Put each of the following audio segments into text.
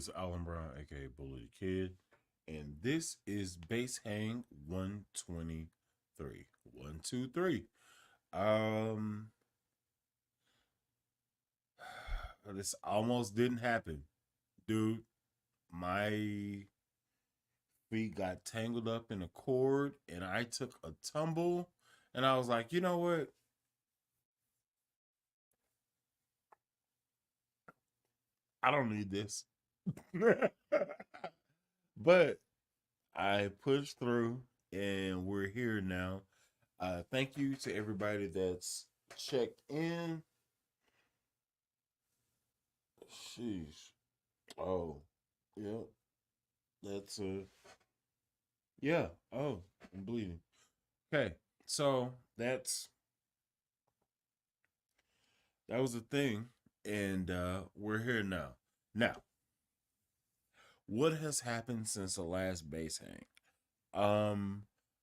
is Alan Brown, aka Bully the Kid, and this is Base Hang 123. 123. Um, this almost didn't happen, dude. My feet got tangled up in a cord, and I took a tumble, and I was like, you know what? I don't need this. But I pushed through, and we're here now. Thank you to everybody that's checked in. Sheesh. Oh, yeah. That's yeah. Oh, I'm bleeding. Okay, so that was a thing, and we're here now. Now, what has happened since the last base hang?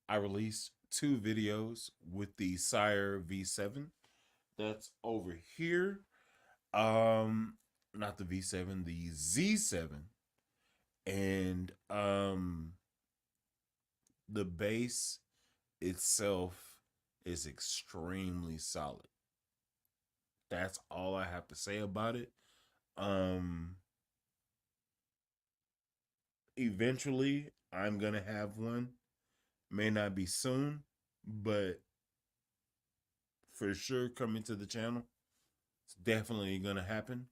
I released two videos with the Sire V7. That's over here. Um, Not the V7, the Z7, and the base itself is extremely solid. That's all I have to say about it. Um Eventually I'm going to have one. May not be soon, but for sure coming to the channel. It's definitely going to happen.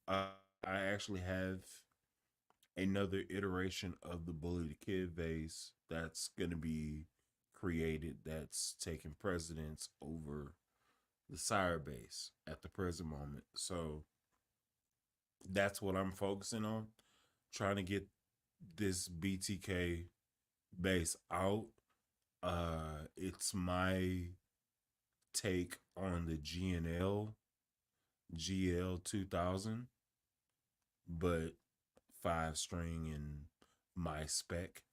Uh, I actually have another iteration of the Bully the Kid vase that's going to be created that's taking precedence over the Sire base at the present moment. So that's what I'm focusing on, trying to get this BTK base out. It's my take on the GL 2000, but 5 string and my spec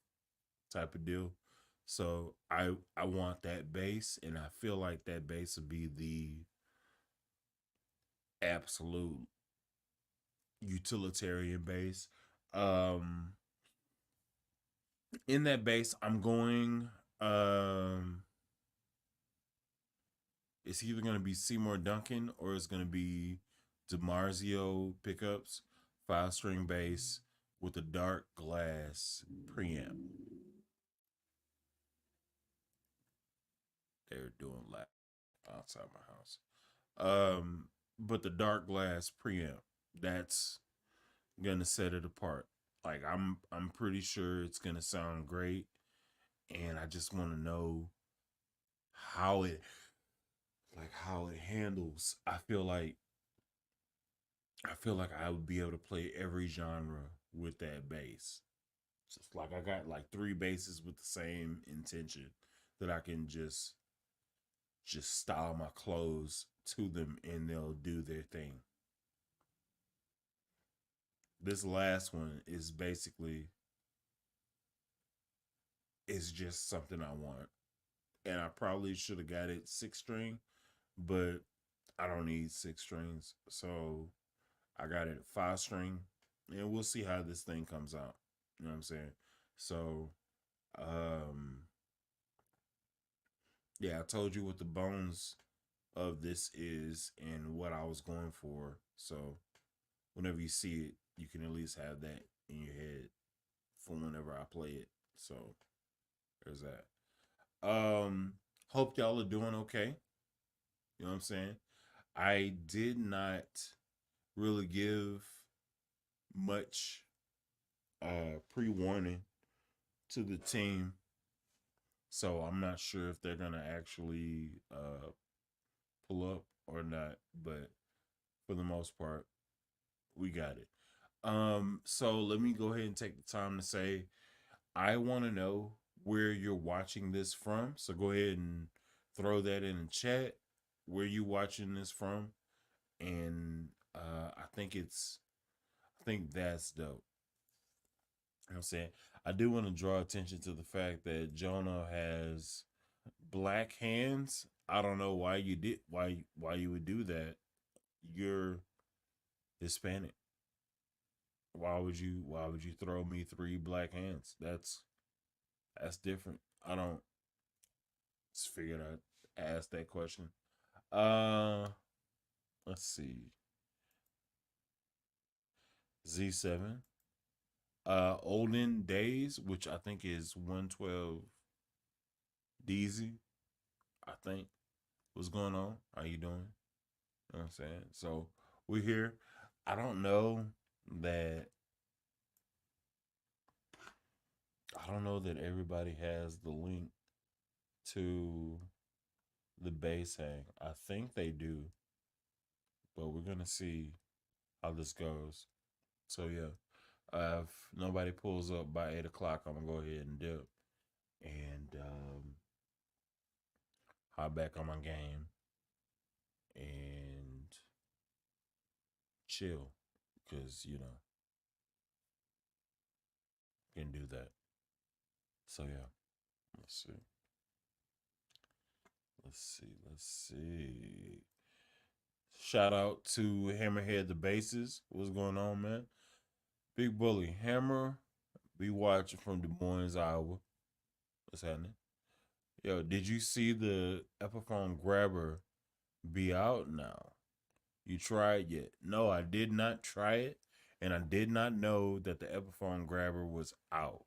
type of deal. So I want that base, and I feel like that base would be the absolute utilitarian base. Um, in that base, I'm going. Um, it's either going to be Seymour Duncan or it's going to be DiMarzio pickups, 5 string bass with a dark glass preamp. They're doing loud outside my house. But the dark glass preamp, that's gonna set it apart. Like I'm pretty sure it's gonna sound great, and I just want to know how it how it handles. I feel like I would be able to play every genre with that bass. Just like I got like 3 basses with the same intention that I can just style my clothes to them and they'll do their thing. This last one is basically is just something I want. And I probably should have got it 6 string, but I don't need 6 strings. So I got it 5 string, and we'll see how this thing comes out. You know what I'm saying? So um yeah, I told you what the bones of this is and what I was going for. So whenever you see it, you can at least have that in your head for whenever I play it. So there's that. Hope y'all are doing okay. You know what I'm saying? I did not really give much pre-warning to the team, so I'm not sure if they're gonna actually pull up or not, but for the most part, we got it. So let me go ahead and take the time to say I want to know where you're watching this from. So go ahead and throw that in the chat where you watching this from. And I think that's dope. You know what I'm saying? I do want to draw attention to the fact that Jonah has black hands. I don't know why you would do that. You're Hispanic. why would you throw me three black hands? That's different. I don't just figured I'd ask that question. Uh let's see. Z7. Olden Days, which I think is 112 DZ, I think. What's going on? How you doing? You know what I'm saying? So we're here. I don't know that I don't know that everybody has the link to the base hang. I think they do, but we're gonna see how this goes. So yeah, if nobody pulls up by 8 o'clock, I'm gonna go ahead and dip and hop back on my game and chill, because can do that. So yeah, let's see, let's see. Shout out to Hammerhead the Bases. What's going on, man? Big Bully Hammer. Be watching from Des Moines, Iowa. What's happening? Yo, did you see the Epiphone Grabber be out now? You tried yet? No, I did not try it, and I did not know that the Epiphone Grabber was out.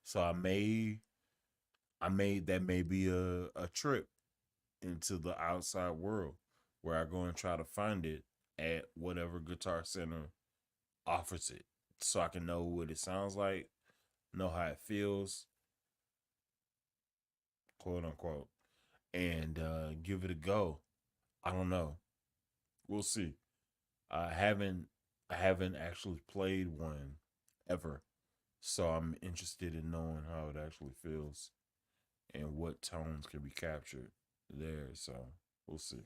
So I made that may be a trip into the outside world where I go and try to find it at whatever Guitar Center offers it, so I can know what it sounds like, know how it feels, quote unquote, and give it a go. I don't know. We'll see. I haven't I haven't actually played one ever, so I'm interested in knowing how it actually feels and what tones can be captured there. So we'll see.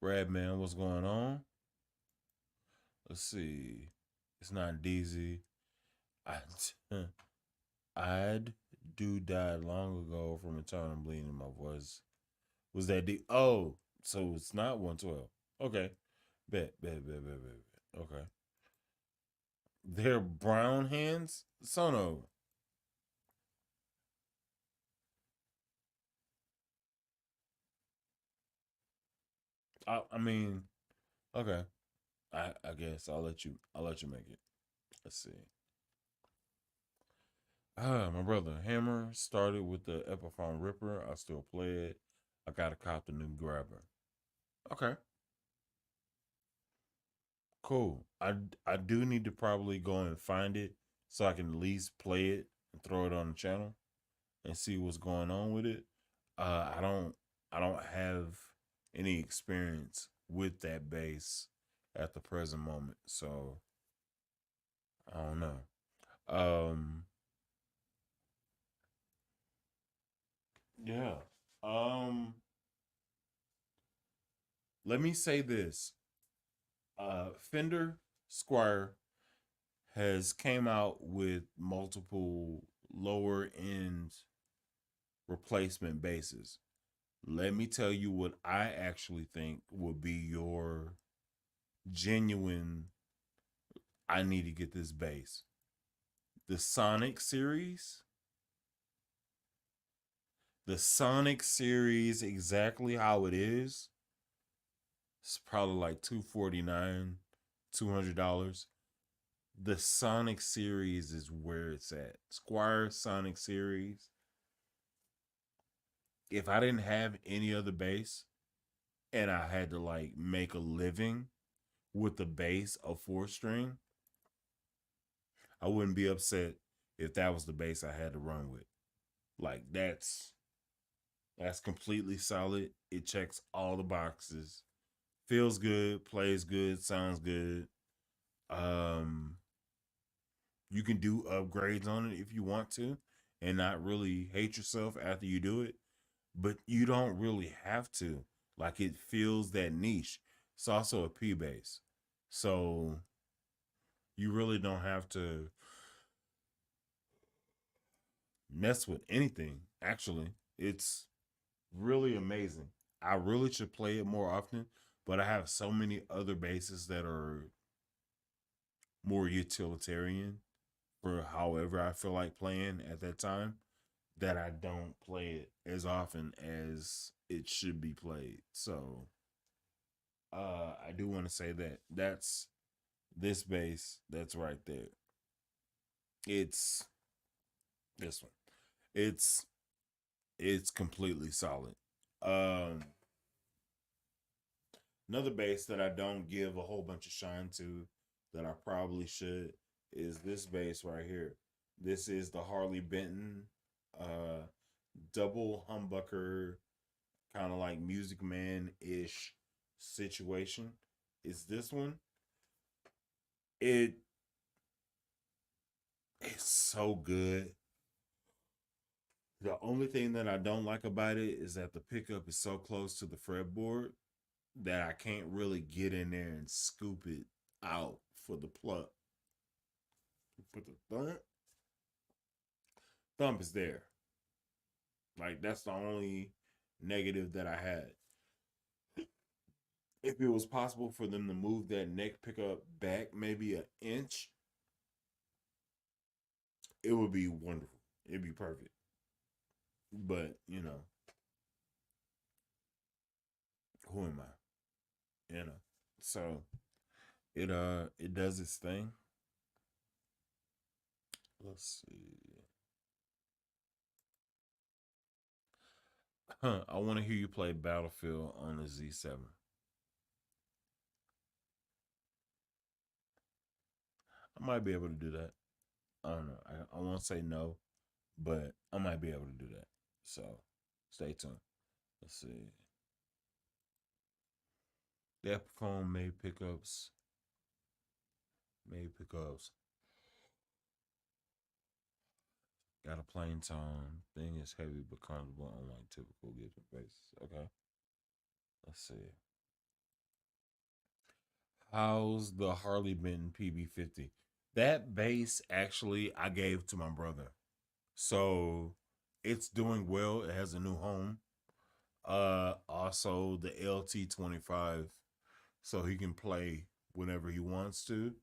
Radman, what's going on? Let's see. It's not DZ. I I'd do died long ago from eternal bleeding in my voice. Was that D? Oh, so it's not 112. Okay. Bet. Okay. They're brown hands? Sono. I mean, okay. I guess I'll let you make it. Let's see. My brother Hammer started with the Epiphone Ripper. I still play it. I gotta cop the new grabber. Okay, cool. I do need to probably go and find it so I can at least play it and throw it on the channel and see what's going on with it. I don't have any experience with that bass at the present moment, so I don't know. Um, yeah. Um, let me say this. Fender Squire has came out with multiple lower end replacement basses. Let me tell you what I actually think would be your genuine I need to get this bass. The Sonic series, exactly how it is, it's probably like 249, $200. The Sonic series is where it's at. Squire Sonic series. If I didn't have any other bass and I had to like make a living with the bass of 4 string, I wouldn't be upset if that was the bass I had to run with. Like that's completely solid. It checks all the boxes. Feels good, plays good, sounds good. Um you can do upgrades on it if you want to and not really hate yourself after you do it, but you don't really have to. Like it feels that niche. It's also a P bass. So you really don't have to mess with anything. Actually, it's really amazing. I really should play it more often but I have so many other bases that are more utilitarian for however I feel like playing at that time that I don't play it as often as it should be played. So I do want to say that that's this bass that's right there. It's this one. It's it's completely solid. Um Another bass that I don't give a whole bunch of shine to that I probably should is this bass right here. This is the Harley Benton uh double humbucker, kind of like Music Man ish situation. Is this one? It it's so good. The only thing that I don't like about it is that the pickup is so close to the fretboard that I can't really get in there and scoop it out for the pluck. But the thump is there. Like that's the only negative that I had. If it was possible for them to move that neck pickup back maybe an inch, it would be wonderful. It'd be perfect. But who am I? So it does its thing. Let's see. I want to hear you play Battlefield on the Z7. I might be able to do that. I don't know. I won't say no, but I might be able to do that. So stay tuned. Let's see. The Epiphone made pickups. Made pickups. Got a plain tone. Thing is heavy but comfortable, unlike typical Gibson basses. Okay. Let's see. How's the Harley Benton PB50? That bass actually I gave to my brother. So it's doing well. It has a new home. Also the LT25, so he can play whenever he wants to.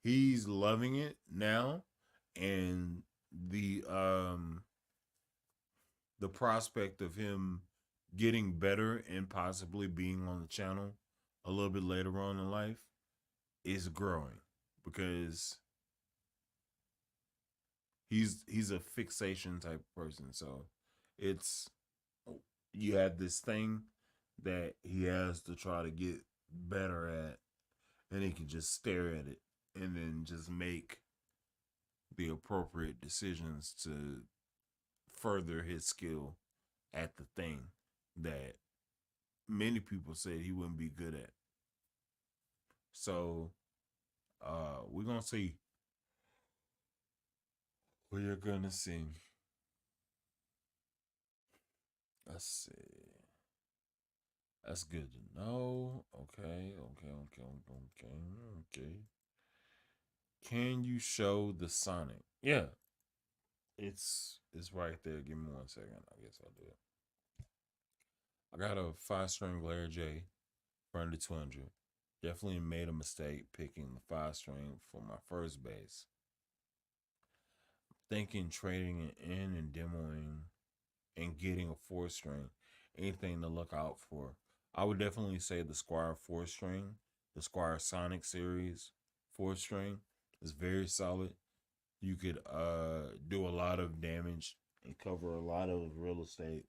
He's loving it now, and the prospect of him getting better and possibly being on the channel a little bit later on in life is growing because he's a fixation type of person. So it's you have this thing that he has to try to get better at, and he can just stare at it and then just make the appropriate decisions to further his skill at the thing that many people said he wouldn't be good at. So we're gonna see. We're gonna see. Let's see. That's good to know. Okay. Can you show the Sonic? Yeah, it's right there. Give me 1 second. I guess I'll do it. I got a 5 string Layer J for under 200. Definitely made a mistake picking the 5 string for my first bass. Thinking trading it in and demoing and getting a 4 string. Anything to look out for. I would definitely say the Squire 4 string, the Squire Sonic series 4 string is very solid. You could do a lot of damage and cover a lot of real estate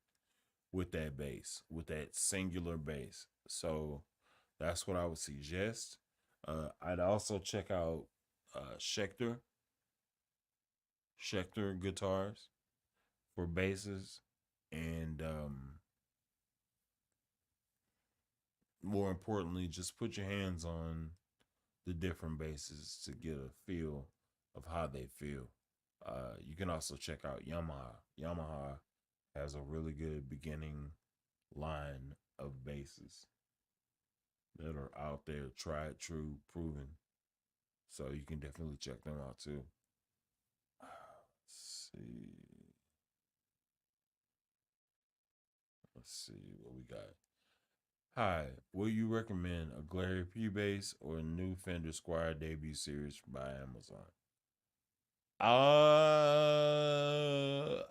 with that bass, with that singular bass. So that's what I would suggest. I'd also check out Schecter guitars for basses, and more importantly, just put your hands on the different basses to get a feel of how they feel. You can also check out Yamaha. Yamaha has a really good beginning line of basses that are out there, tried, true, proven. So you can definitely check them out too. Let's see. Let's see what we got. Hi, will you recommend a Glary P bass or a new Fender Squire debut series by Amazon?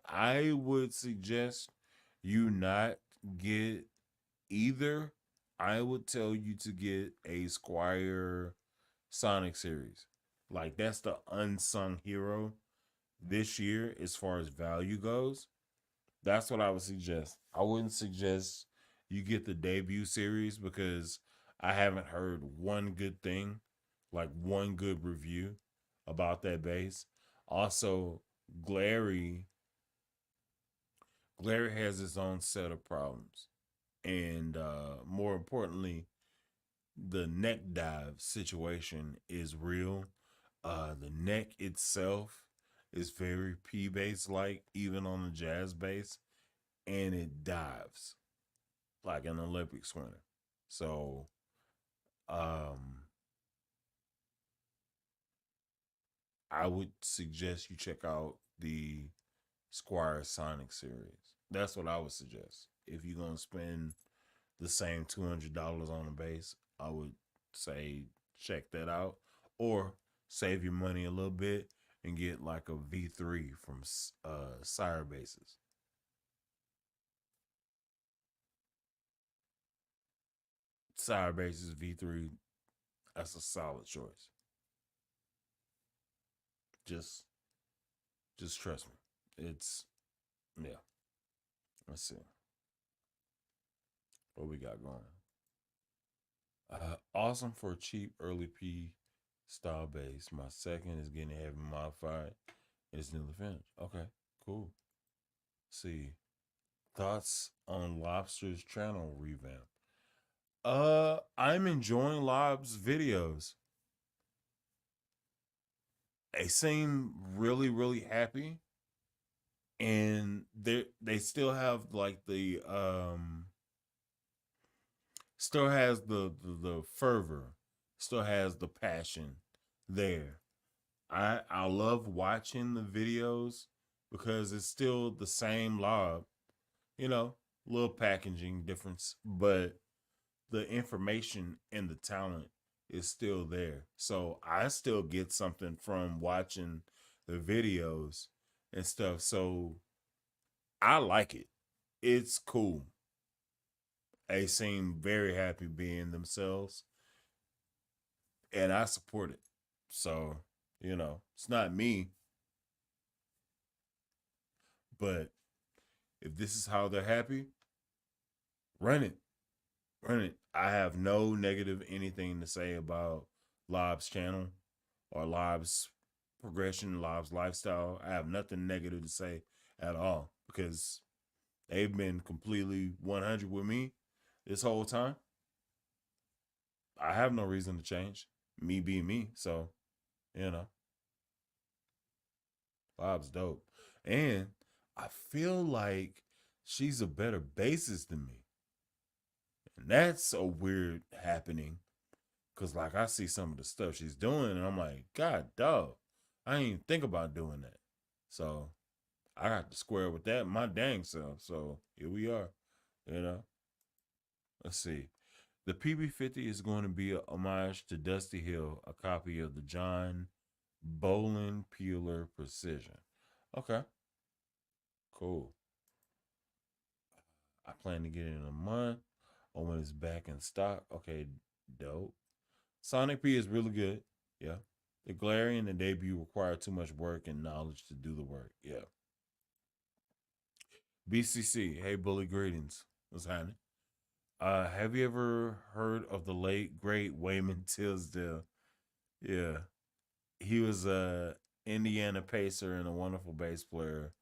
I would suggest you not get either. I would tell you to get a Squire Sonic series. Like that's the unsung hero this year as far as value goes. That's what I would suggest. I wouldn't suggest you get the debut series because I haven't heard one good thing, like one good review about that bass. Also, Glary Glary has its own set of problems. And more importantly, the neck dive situation is real. The neck itself is very P bass like, even on the jazz bass, and it dives like an Olympic swimmer. So, um, I would suggest you check out the Squire Sonic series. That's what I would suggest. If you're gonna spend the same $200 on a bass, I would say check that out, or save your money a little bit and get like a V3 from Sire Bases. Sire Bases V3, that's a solid choice. Just just trust me. It's yeah. Let's see what we got going. Awesome for a cheap early P style bass. My second is getting heavy modified. It's newly finished. Okay, cool. See, thoughts on Lobster's channel revamp? I'm enjoying Lob's videos. They seem really, really happy, and they still have like the still has the fervor, still has the passion there. I love watching the videos because it's still the same Lob, you know, little packaging difference, but the information and the talent is still there. So I still get something from watching the videos and stuff. So I like it. It's cool. They seem very happy being themselves, and I support it. So, it's not me, but if this is how they're happy, run it. Run it. I have no negative anything to say about Lob's channel or Lob's progression, Lob's lifestyle. I have nothing negative to say at all because they've been completely 100 with me this whole time. I have no reason to change. Me being me. So, you know, Lob's dope. And I feel like she's a better bassist than me. And that's a weird happening. Cause like I see some of the stuff she's doing, and I'm like, God, dog, I ain't even think about doing that. So I got to square with that my dang self. So here we are. You know, let's see. The PB50 is going to be a homage to Dusty Hill, a copy of the John Bolin Peeler Precision. Okay, cool. I plan to get it in a month or when it's back in stock. Okay, dope. Sonic P is really good. Yeah. The Galarian and the debut require too much work and knowledge to do the work. Yeah. BCC, hey, bully, greetings. What's happening? Have you ever heard of the late great Wayman Tisdale? Yeah, he was a Indiana Pacer and a wonderful bass player.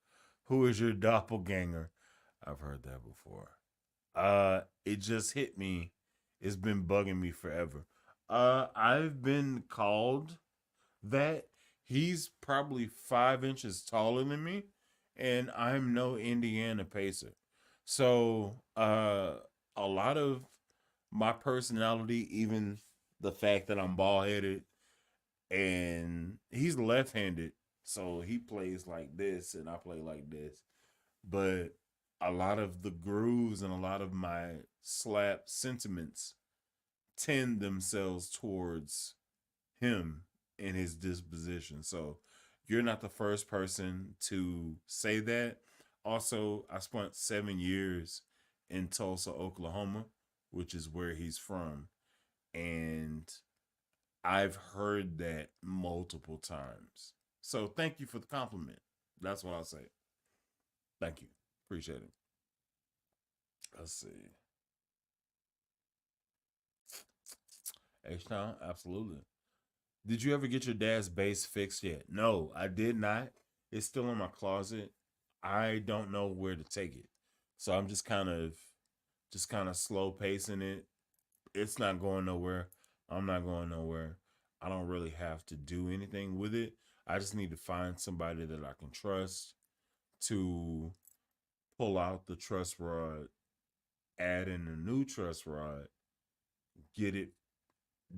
Who is your doppelganger? I've heard that before. It just hit me. It's been bugging me forever. I've been called that. He's probably 5 inches taller than me, and I'm no Indiana Pacer. So a lot of my personality, even the fact that I'm bald headed, and he's left handed, so he plays like this and I play like this. But a lot of the grooves and a lot of my slap sentiments tend themselves towards him and his disposition. So you're not the first person to say that. Also, I spent 7 years in Tulsa, Oklahoma, which is where he's from. And I've heard that multiple times. So thank you for the compliment. That's what I'll say. Thank you. Appreciate it. Let's see. H Town, absolutely. Did you ever get your dad's bass fixed yet? No, I did not. It's still in my closet. I don't know where to take it. So I'm just kind of slow pacing it. It's not going nowhere. I'm not going nowhere. I don't really have to do anything with it. I just need to find somebody that I can trust to pull out the truss rod, add in a new truss rod, get it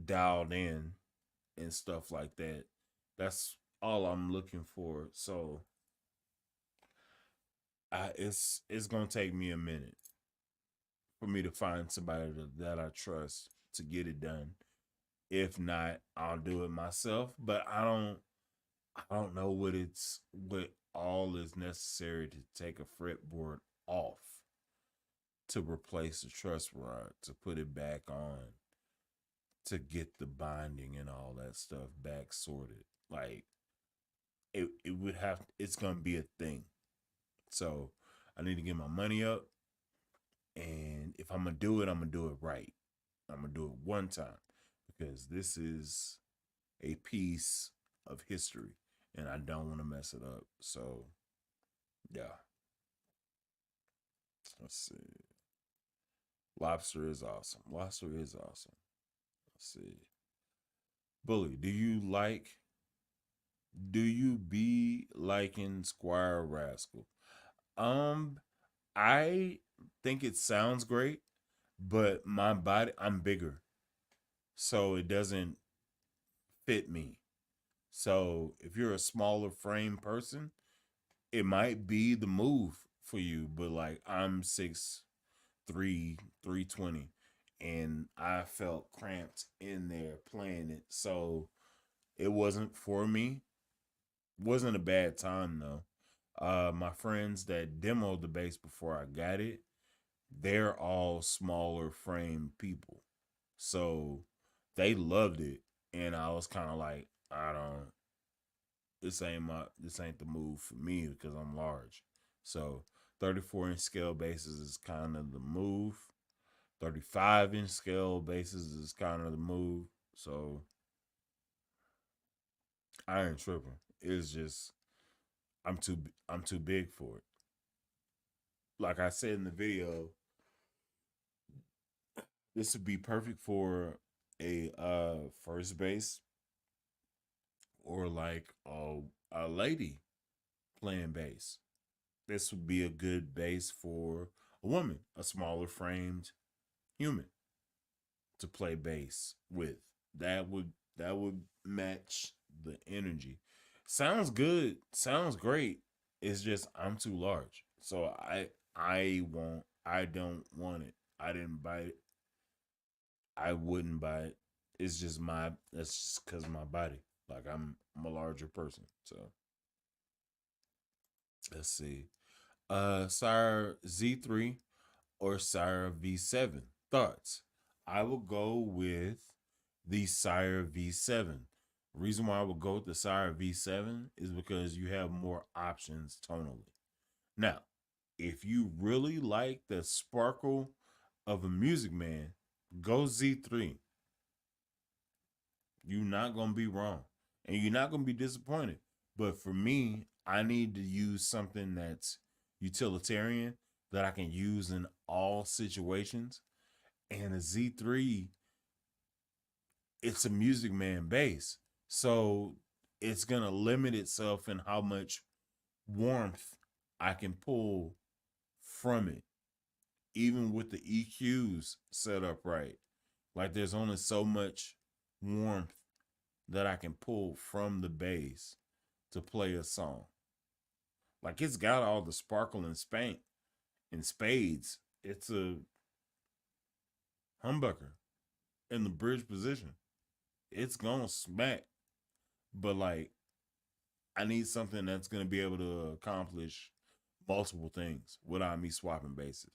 dialed in and stuff like that. That's all I'm looking for. So it's gonna take me a minute for me to find somebody that I trust to get it done. If not, I'll do it myself. But I don't know what all is necessary to take a fretboard off to replace the truss rod, to put it back on, to get the binding and all that stuff back sorted. Like it's gonna be a thing. So I need to get my money up, and if I'm gonna do it, I'm gonna do it right. I'm gonna do it one time because this is a piece of history and I don't want to mess it up. So yeah, let's see. Lobster is awesome. Lobster is awesome. Let's see. Bully, do you be liking Squire Rascal? Um, I think it sounds great, but my body, I'm bigger, so it doesn't fit me. So if you're a smaller frame person, it might be the move for you. But like I'm 6'3", 320, and I felt cramped in there playing it. So it wasn't for me. Wasn't a bad time though. My friends that demoed the bass before I got it, they're all smaller frame people. So they loved it. And I was kind of like, I don't this ain't the move for me because I'm large. So 34-inch scale bases is kind of the move. 35-inch scale bases is kind of the move. So I ain't tripping. It's just I'm too big for it. Like I said in the video, this would be perfect for a first base or like a lady playing bass. This would be a good bass for a woman, a smaller framed human to play bass with. That would match the energy. Sounds good. Sounds great. It's just I'm too large. So I don't want it. I didn't buy it. I wouldn't buy it. It's just that's just cuz of my body. Like I'm a larger person. So let's see. Sire Z3 or Sire V7. Thoughts? I will go with the Sire V7. Reason why I would go with the Sire V7 is because you have more options tonally. Now, if you really like the sparkle of a Music Man, go Z3. You're not going to be wrong and you're not going to be disappointed. But for me, I need to use something that's utilitarian that I can use in all situations. And a Z3, it's a Music Man bass. So it's going to limit itself in how much warmth I can pull from it, even with the EQs set up right. Like there's only so much warmth that I can pull from the bass to play a song. Like it's got all the sparkle and spank In spades, it's a humbucker in the bridge position. It's gonna smack, but like I need something that's gonna be able to accomplish multiple things without me swapping bases.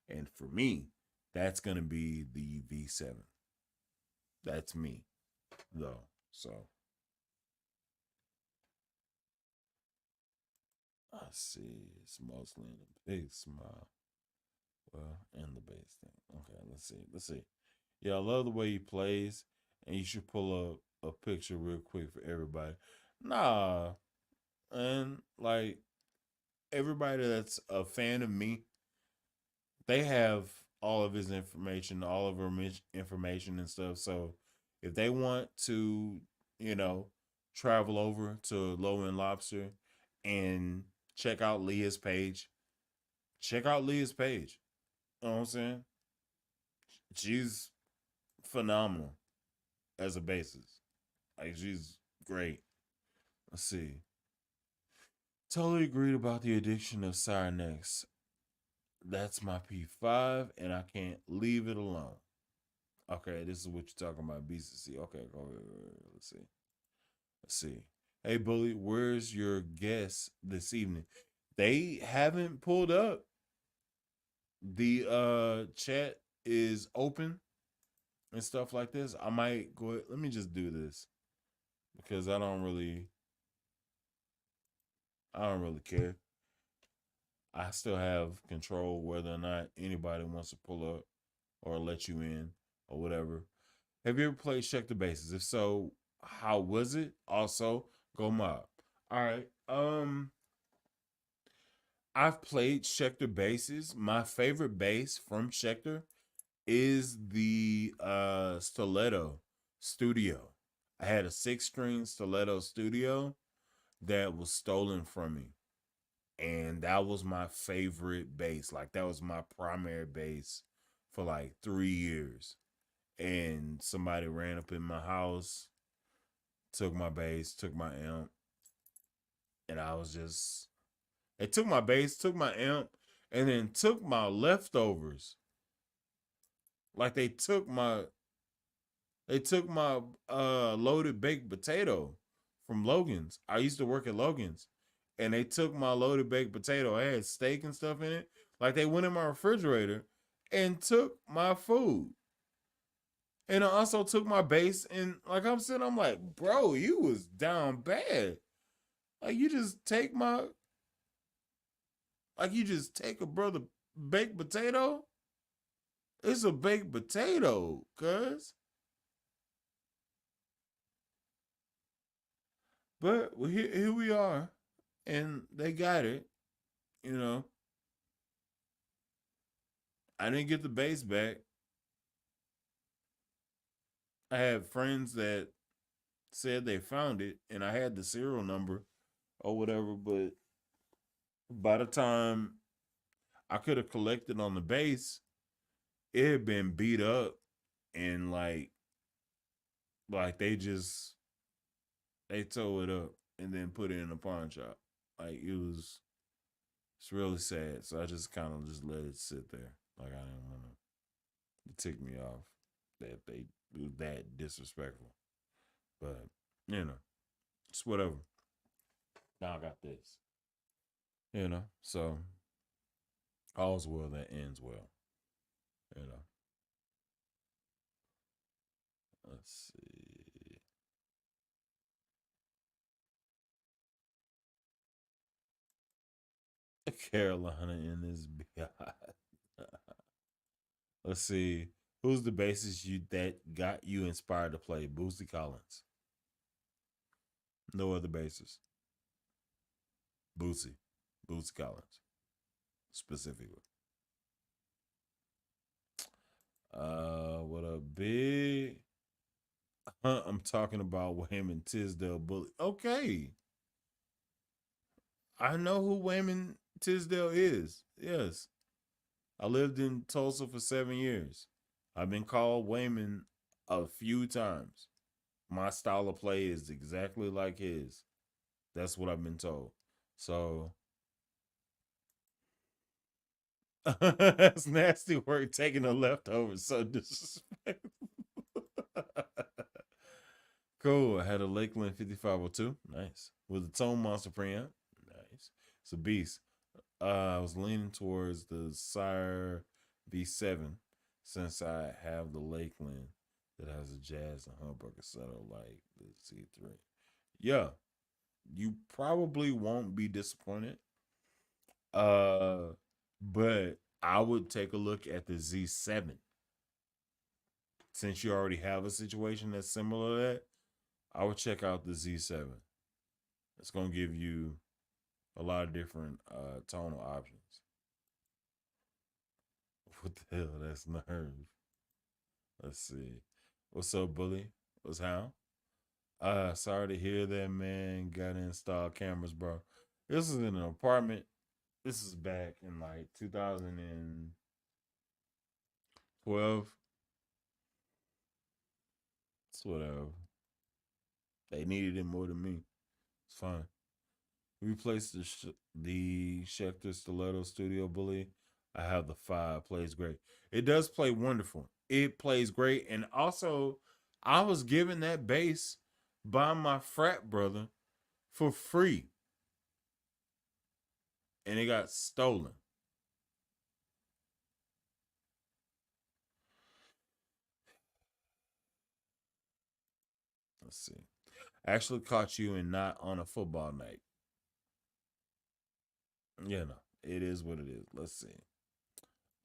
And for me, that's gonna be the V7. That's me, though. So I see it's mostly in the big smile. Well, and the bass thing. Okay, let's see. Let's see. Yeah, I love the way he plays, and you should pull up a picture real quick for everybody. Nah, and like everybody that's a fan of me, they have all of his information, all of her information and stuff. So if they want to, you know, travel over to Low End Lobster and check out Leah's page, check out Leah's page. You know what I'm saying? She's phenomenal as a bassist. Like she's great. Let's see. Totally agreed about the addiction of Cyrenex. That's my P5, and I can't leave it alone. Okay, this is what you're talking about, BCC. Okay, let's see. Let's see. Hey, Bully, where's your guest this evening? They haven't pulled up. The chat is open and stuff like this. I might go. Let me just do this because I don't really care. I still have control whether or not anybody wants to pull up or let you in or whatever. Have you ever played Check the Bases? If so, how was it? Also, go mob. All right. I've played Schecter bases. My favorite bass from Schecter is the Stiletto Studio. I had a 6-string Stiletto Studio that was stolen from me. And that was my favorite bass. Like that was my primary bass for like 3 years. And somebody ran up in my house, took my bass, took my amp, and I was just they took my bass, took my amp, and then took my leftovers. Like they took my loaded baked potato from Logan's. I used to work at Logan's. And they took my loaded baked potato. I had steak and stuff in it. Like they went in my refrigerator and took my food. And I also took my bass and like I'm sitting, I'm like, bro, you was down bad. Like you just take a brother baked potato. It's a baked potato, cuz. But well, here we are. And they got it, you know. I didn't get the bass back. I had friends that said they found it and I had the serial number or whatever, but by the time I could have collected on the bass, it had been beat up and like they tore it up and then put it in a pawn shop. Like it's really sad. So I just kind of just let it sit there. Like I didn't want to. It ticked me off that they was that disrespectful. But you know, it's whatever. Now I got this. You know, so all's well that ends well. You know, let's see. Carolina in this biatch. Let's see. Who's the bassist you that got you inspired to play? Bootsy Collins. No other bassist. Bootsy. Bootsy Collins. Specifically. What a big I'm talking about Wayman Tisdale Bully. Okay. I know who Wayman Tisdale is. Yes. I lived in Tulsa for 7 years. I've been called Wayman a few times. My style of play is exactly like his. That's what I've been told. So That's nasty work taking the leftovers. So disrespectful. Cool. I had a Lakeland 5502. Nice. With a Tone Monster preamp. Nice. It's a beast. I was leaning towards the Sire V7 since I have the Lakeland that has a Jazz and humbucker setup like the C3. Yeah, you probably won't be disappointed. Uh, but I would take a look at the Z7 since you already have a situation that's similar to that. I would check out the Z7. It's gonna give you a lot of different tonal options. What the hell? That's nerve. Let's see. What's up, bully? What's how? Sorry to hear that, man. Got to install cameras, bro. This is in an apartment. This is back in like 2012. It's whatever. They needed it more than me. It's fine. Replace the Schecter Stiletto Studio Bully. I have the 5. Plays great. It does play wonderful. It plays great. And also, I was given that bass by my frat brother for free. And it got stolen. Let's see. Actually caught you and not on a football night. Yeah, no. It is what it is. Let's see.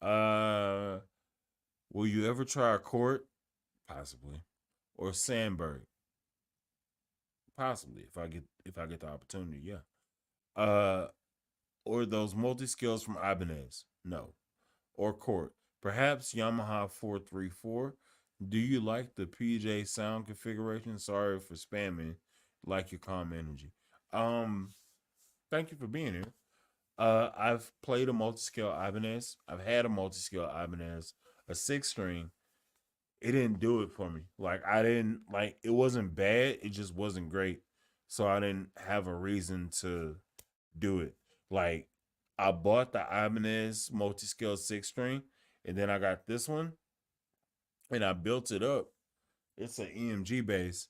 Uh will you ever try a court? Possibly. Or Sandberg? Possibly. If I get the opportunity, yeah. Or those multi skills from Ibanez? No. Or court? Perhaps Yamaha 434. Do you like the PJ sound configuration? Sorry for spamming. Like your calm energy. Um, Thank you for being here. I've played a multi-scale Ibanez. I've had a multi-scale Ibanez, a 6 string. It didn't do it for me. Like I didn't like it wasn't bad. It just wasn't great. So I didn't have a reason to do it. Like I bought the Ibanez multi-scale 6 string, and then I got this one, and I built it up. It's an EMG bass,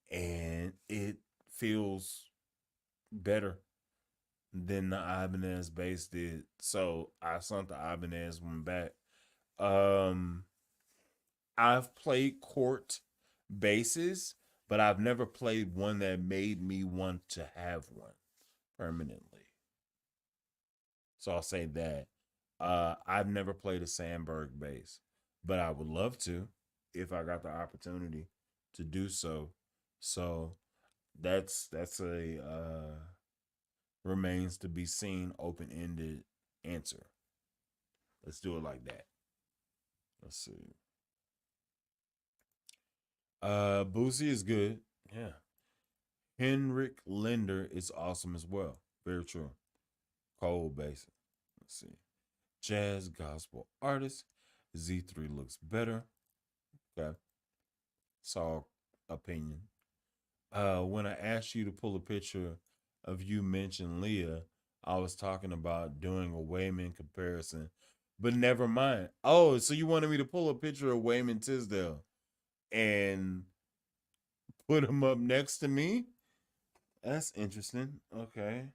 and it feels better than the Ibanez bass did. So I sent the Ibanez one back. Um, I've played court basses, but I've never played one that made me want to have one permanently. So I'll say that. I've never played a Sandberg bass, but I would love to if I got the opportunity to do so. So that's a remains to be seen open ended answer. Let's do it like that. Let's see. Boosie is good. Yeah. Henrik Linder is awesome as well. Very true. Cole Basin. Let's see. Jazz gospel artist. Z3 looks better. Okay. It's all opinion. When I asked you to pull a picture of you mentioned Leah, I was talking about doing a Wayman comparison. But never mind. Oh, so you wanted me to pull a picture of Wayman Tisdale and put him up next to me? That's interesting. Okay.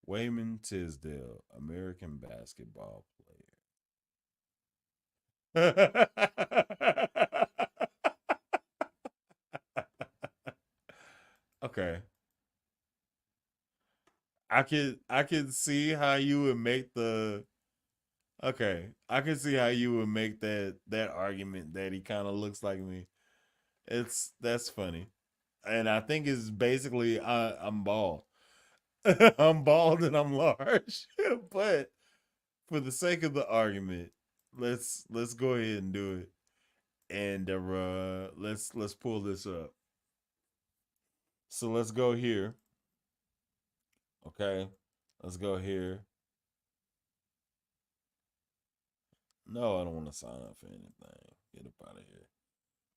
Wayman Tisdale, American basketball player. Okay. I could see how you would make the okay. I can see how you would make that argument that he kind of looks like me. That's funny. And I think it's basically I'm bald. I'm bald and I'm large. But for the sake of the argument, let's go ahead and do it. And let's pull this up. So let's go here. Okay. Let's go here. No, I don't want to sign up for anything. Get up out of here.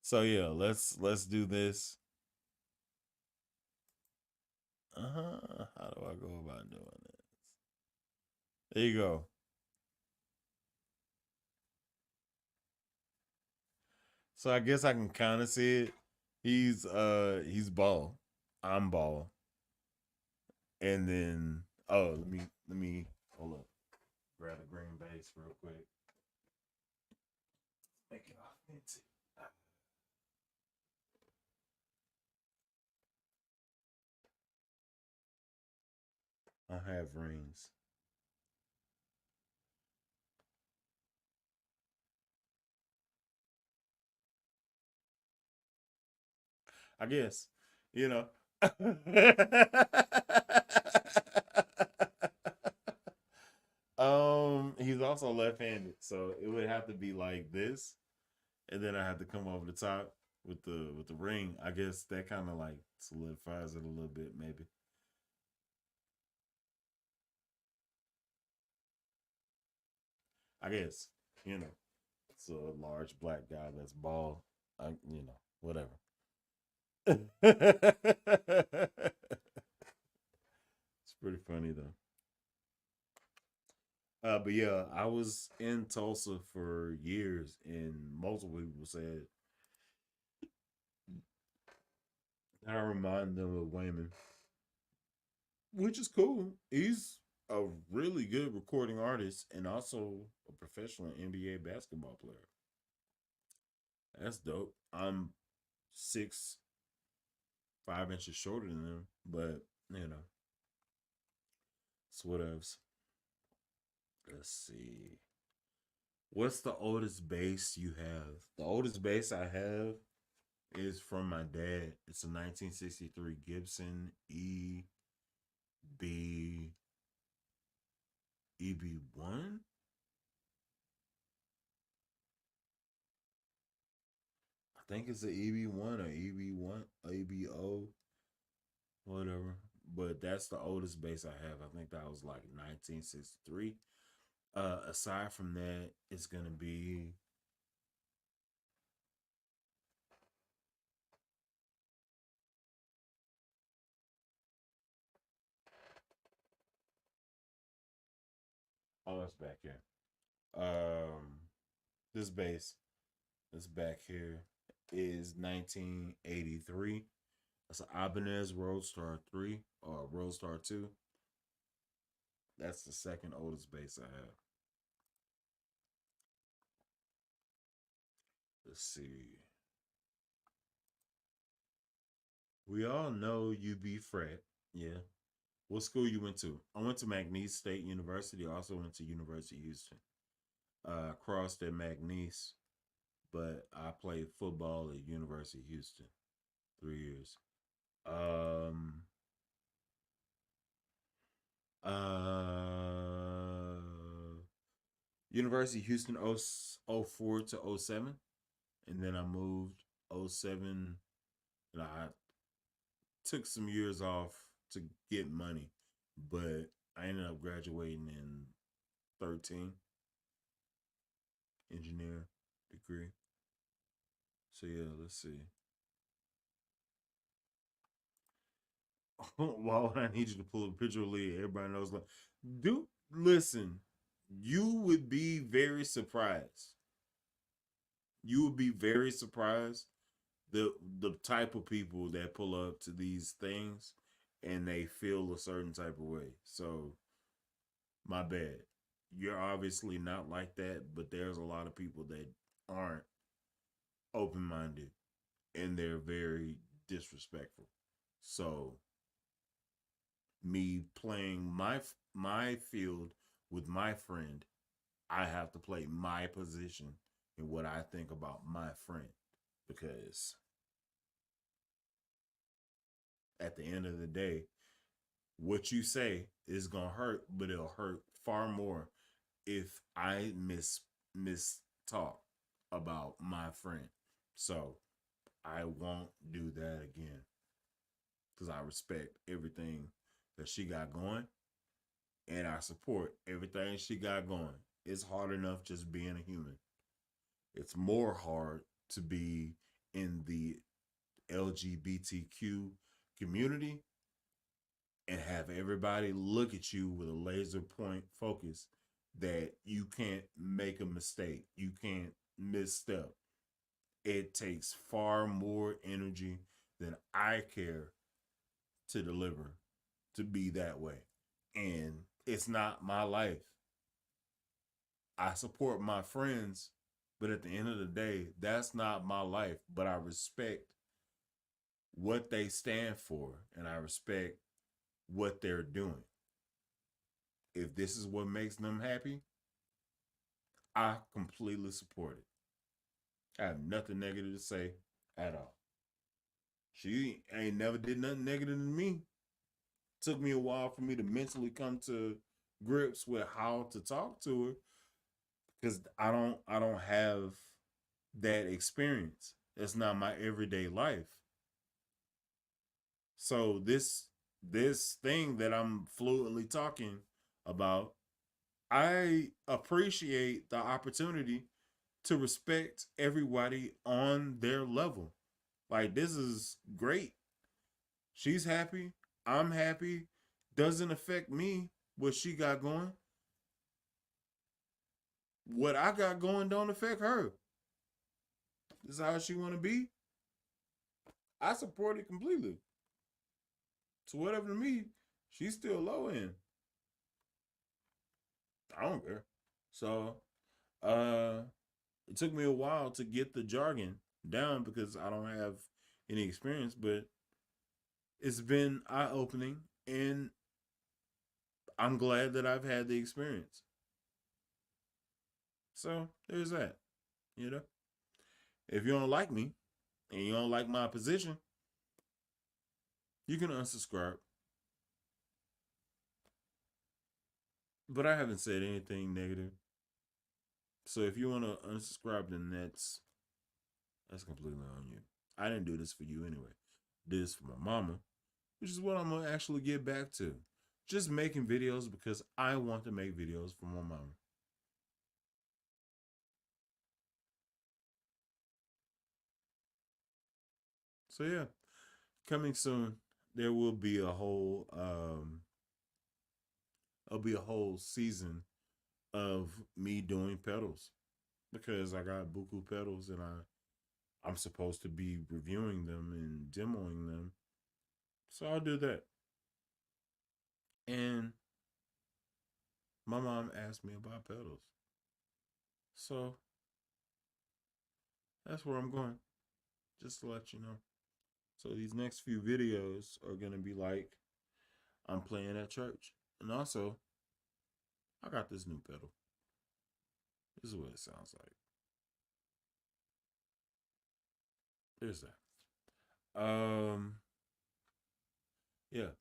So yeah, let's do this. How do I go about doing this? There you go. So I guess I can kind of see it. He's ball. I'm ball. And then let me hold up. Grab a green base real quick. Make it authentic. I have rings. I guess. You know. He's also left-handed, so it would have to be like this, and then I have to come over the top with the ring. I guess that kind of like solidifies it a little bit, maybe. I guess it's a large black guy that's bald. Whatever. It's pretty funny though. But yeah, I was in Tulsa for years, and multiple people said I remind them of Wayman, which is cool. He's a really good recording artist and also a professional NBA basketball player. That's dope. I'm 6'5" shorter than him, but you know, it's whatevs. Let's see. What's the oldest bass you have? The oldest bass I have is from my dad. It's a 1963 Gibson B EB1. I think it's an EB1 or EB1 EBO, whatever. But that's the oldest bass I have. I think that was like 1963. Aside from that, it's gonna be oh, it's back here. Um, this bass, this back here is 1983. That's an Ibanez Roadstar 3 or Roadstar 2. That's the second oldest bass I have. Let's see. We all know UB Fred. Yeah. What school you went to? I went to McNeese State University. I also went to University of Houston. Crossed at McNeese, but I played football at University of Houston 3 years. Um, uh, University of Houston 04 to 07. And then I moved 07, and I took some years off to get money, but I ended up graduating in 13, engineer degree. So yeah, let's see. Why would I need you to pull a picture of Leah? Everybody knows. Like, dude, listen, you would be very surprised. You would be very surprised the type of people that pull up to these things and they feel a certain type of way. So my bad. You're obviously not like that, but there's a lot of people that aren't open minded and they're very disrespectful. So me playing my field with my friend, I have to play my position and what I think about my friend because at the end of the day, what you say is gonna hurt, but it'll hurt far more if I miss talk about my friend. So I won't do that again because I respect everything that she got going and I support everything she got going. It's hard enough just being a human. It's more hard to be in the LGBTQ community and have everybody look at you with a laser point focus that you can't make a mistake, you can't misstep. It takes far more energy than I care to deliver to be that way. And it's not my life. I support my friends, but at the end of the day, that's not my life. But I respect what they stand for and I respect what they're doing. If this is what makes them happy, I completely support it. I have nothing negative to say at all. She ain't never did nothing negative to me. Took me a while for me to mentally come to grips with how to talk to her because I don't have that experience. That's not my everyday life. So this thing that I'm fluently talking about, I appreciate the opportunity to respect everybody on their level. Like this is great. She's happy. I'm happy. Doesn't affect me what she got going. What I got going don't affect her. This is how she want to be. I support it completely. So whatever to me, she's still low end. I don't care. So uh it took me a while to get the jargon down because I don't have any experience, but it's been eye opening and I'm glad that I've had the experience. So there's that. You know, if you don't like me and you don't like my position, you can unsubscribe. But I haven't said anything negative. So if you want to unsubscribe, then that's completely on you. I didn't do this for you anyway. I did this for my mama, which is what I'm gonna actually get back to. Just making videos because I want to make videos for my mama. So yeah, coming soon. There will be a whole there'll be a whole season of me doing pedals because I got buku pedals and I'm supposed to be reviewing them and demoing them. So I'll do that. And my mom asked me about pedals. So that's where I'm going. Just to let you know. So these next few videos are gonna be like I'm playing at church. And also, I got this new pedal. This is what it sounds like. There's that. Yeah.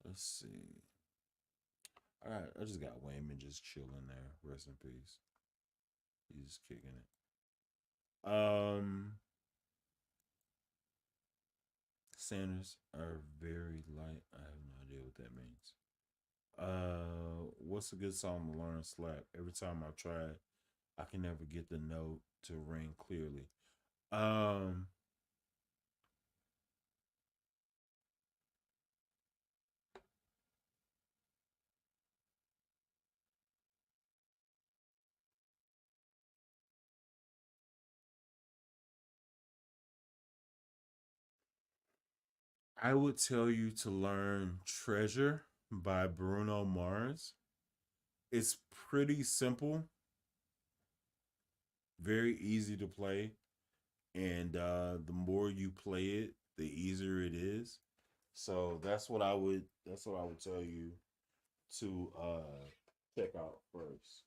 Let's see. All right, I just got Wayman just chilling there. Rest in peace. He's kicking it. Sanders are very light. I have no idea what that means. What's a good song to learn slap? Every time I try, I can never get the note to ring clearly. Um, I would tell you to learn Treasure by Bruno Mars. It's pretty simple, very easy to play, and the more you play it, the easier it is. So that's what I would tell you to check out first.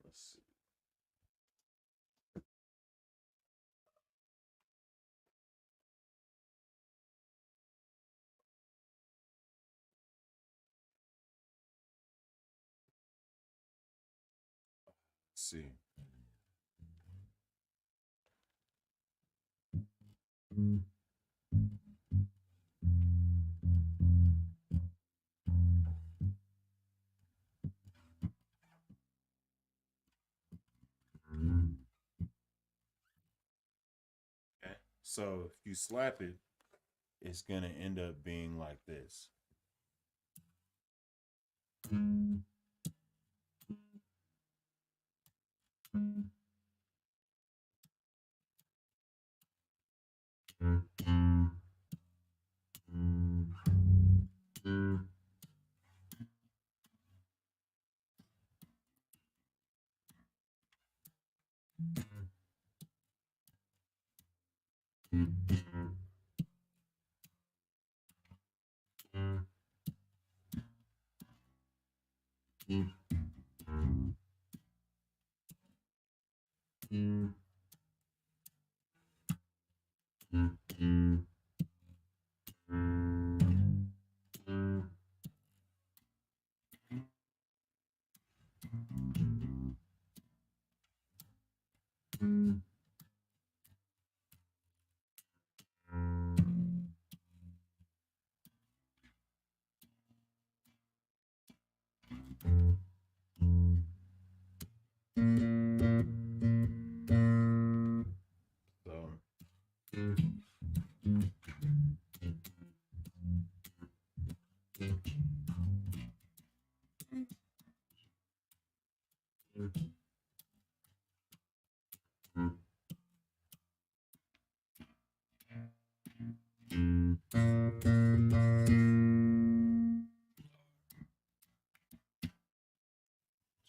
Let's see. Okay. So if you slap it, it's gonna end up being like this.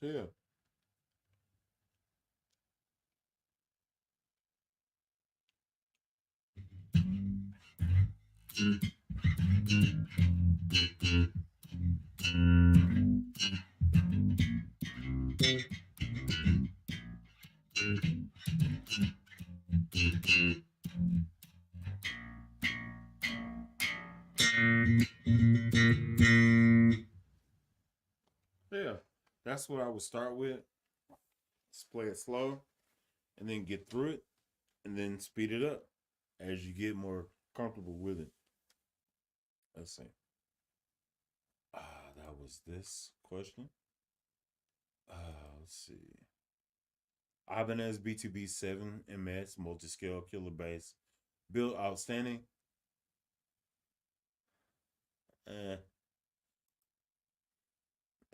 So yeah. Yeah. That's what I would start with. Just play it slow and then get through it and then speed it up as you get more comfortable with it. Let's see. That was this question. Let's see. Ibanez B2B 7 MS multi-scale killer bass. Build outstanding. Eh,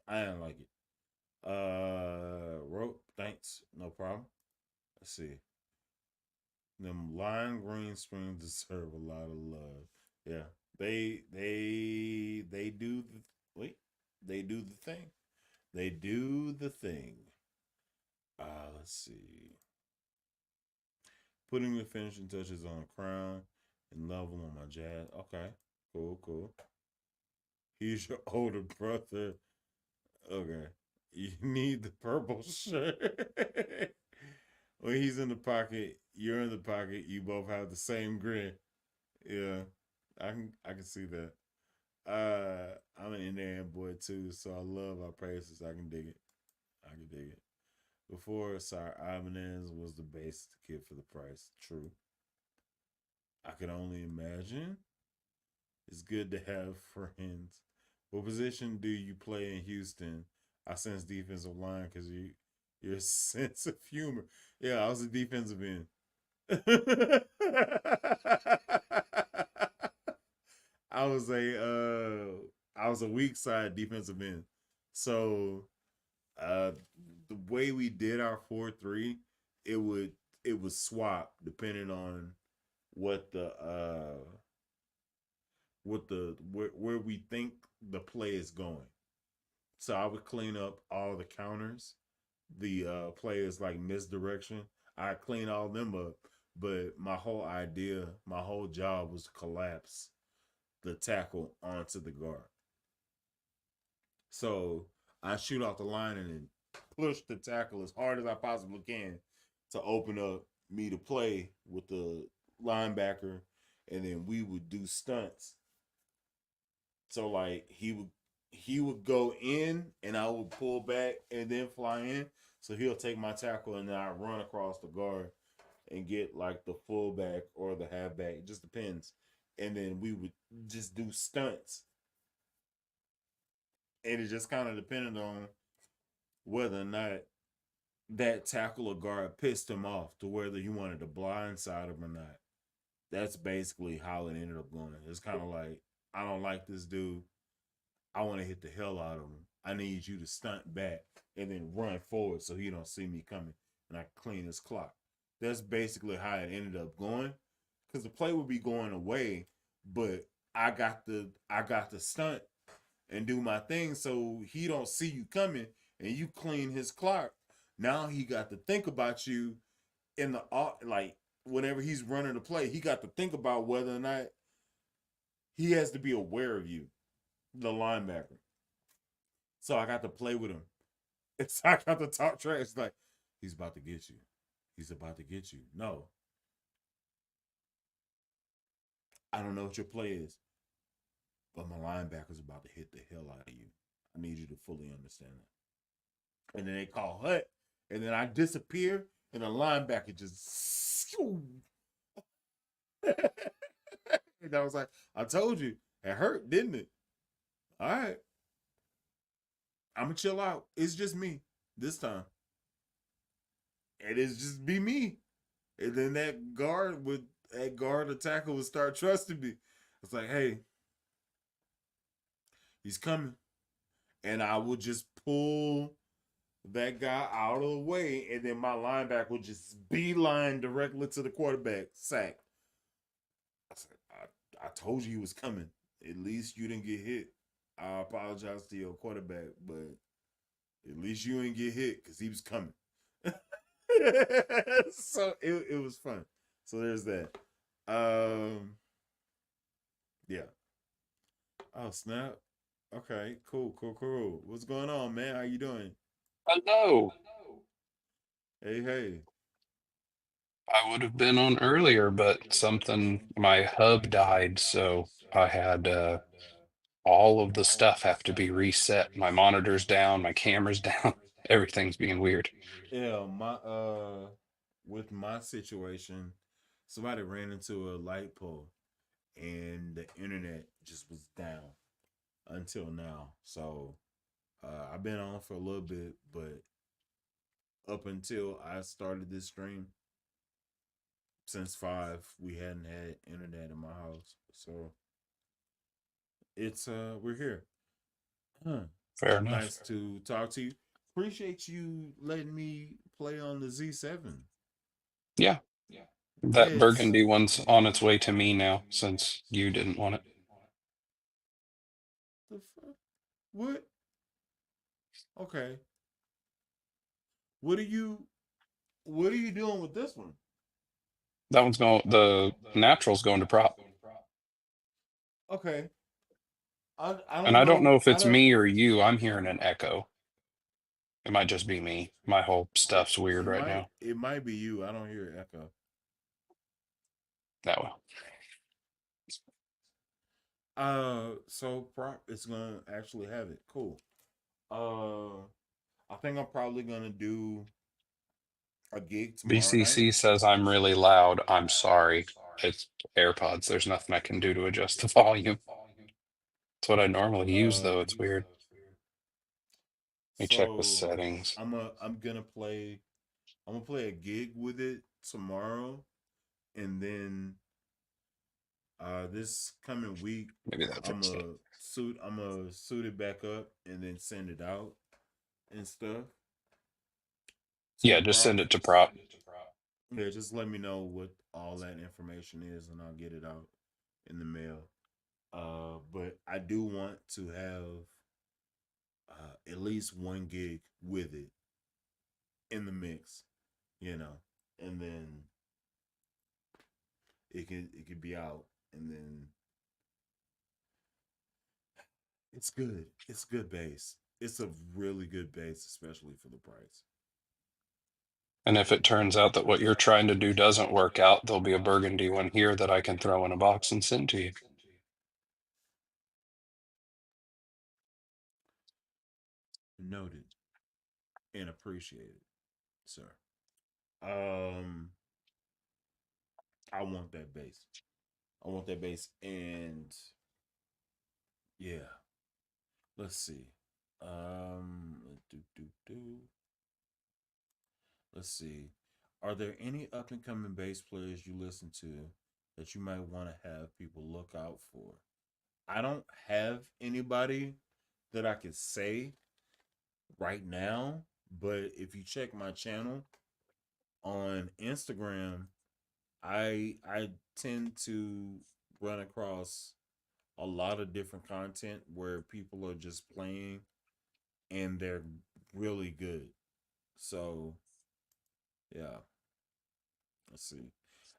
I didn't like it. Rope, thanks, no problem. Let's see. Them lime green strings deserve a lot of love. Yeah, they do the wait. They do the thing. They do the thing. Let's see. Putting the finishing touches on a crown and level on my jazz. Okay, cool, cool. He's your older brother. Okay. You need the purple shirt. When he's in the pocket, you're in the pocket. You both have the same grin. Yeah, I can see that. I'm an Indian boy too, so I love our praises. I can dig it. I can dig it. Before, sorry, Ibanez was the base kid for the price. True. I can only imagine. It's good to have friends. What position do you play in Houston? I sense defensive line because your sense of humor. Yeah, I was a defensive end. I was I was a weak side defensive end. So uh the way we did our 4-3, it would it was swap depending on what the where we think the play is going. So I would clean up all the counters, the players like misdirection. I clean all them up, but my whole idea, my whole job was to collapse the tackle onto the guard. So I shoot off the line and then push the tackle as hard as I possibly can to open up me to play with the linebacker, and then we would do stunts. So like he would go in and I would pull back and then fly in. So he'll take my tackle and then I run across the guard and get like the fullback or the halfback. It just depends. And then we would just do stunts. And it just kind of depended on whether or not that tackle or guard pissed him off to whether he wanted to blindside him or not. That's basically how it ended up going. It's kind of like, I don't like this dude. I want to hit the hell out of him. I need you to stunt back and then run forward so he don't see me coming, and I clean his clock. That's basically how it ended up going. Because the play would be going away, but I got the stunt and do my thing so he don't see you coming, and you clean his clock. Now he got to think about you in the like whenever he's running the play, he got to think about whether or not he has to be aware of you, the linebacker. So I got to play with him. It's I got to talk trash like he's about to get you. He's about to get you. No, I don't know what your play is, but my linebacker's about to hit the hell out of you. I need you to fully understand that. And then they call hut, and then I disappear, and the linebacker just. And I was like, I told you, it hurt, didn't it? All right, I'm gonna chill out. It's just me this time. It is just be me. And then that guard attacker would start trusting me. It's like, hey, he's coming. And I would just pull that guy out of the way, and then my linebacker would just beeline directly to the quarterback sack. I said, I told you he was coming. At least you didn't get hit. I apologize to your quarterback, but at least you didn't get hit because he was coming. So it was fun. So there's that. Um, yeah. Oh snap. Okay. Cool. Cool. Cool. What's going on, man? How you doing? Hello. Hey. Hey. I would have been on earlier, but my hub died, so I had all of the stuff have to be reset. My monitor's down, my camera's down, everything's being weird. Yeah. With my situation, somebody ran into a light pole, and the internet just was down until now. So I've been on for a little bit, but up until I started this stream, since 5, we hadn't had internet in my house. So it's we're here. Huh. Fair enough. Nice to talk to you. Appreciate you letting me play on the Z7. Yeah, Yeah, that it's burgundy one's on its way to me now since you didn't want it. the fuck. What? Okay. What are you what are you doing with this one? The natural's going to prop. Okay. I And don't I don't know. know if I it's don't me or you. I'm hearing an echo. It might just be me. My whole stuff's weird right now. it might be you. I don't hear echo. That way. So prop is gonna actually have it. Cool. Uh I think I'm probably gonna do a gig tomorrow night. BCC says I'm really loud. I'm sorry. It's AirPods. There's nothing I can do to adjust the volume. It's what I normally use, though. It's weird. Let me check the So settings. I'm gonna play a gig with it tomorrow, and then this coming week Maybe that's it. I'm a suit it back up and then send it out and stuff to Yeah, just prop. send it to prop. Yeah, just let me know what all that information is, and I'll get it out in the mail. But I do want to have at least one gig with it in the mix, you know, and then it could be out, and then it's good. It's good bass. It's a really good bass, especially for the price. And if it turns out that what you're trying to do doesn't work out, there'll be a burgundy one here that I can throw in a box and send to you. Noted and appreciated, sir. Um, I want that bass. I want that bass, and yeah. Let's see. Do do do. Let's see. Are there any up and coming bass players you listen to that you might want to have people look out for. I don't have anybody that I could say right now, but if you check my channel on Instagram, I tend to run across a lot of different content where people are just playing and they're really good. So yeah, let's see.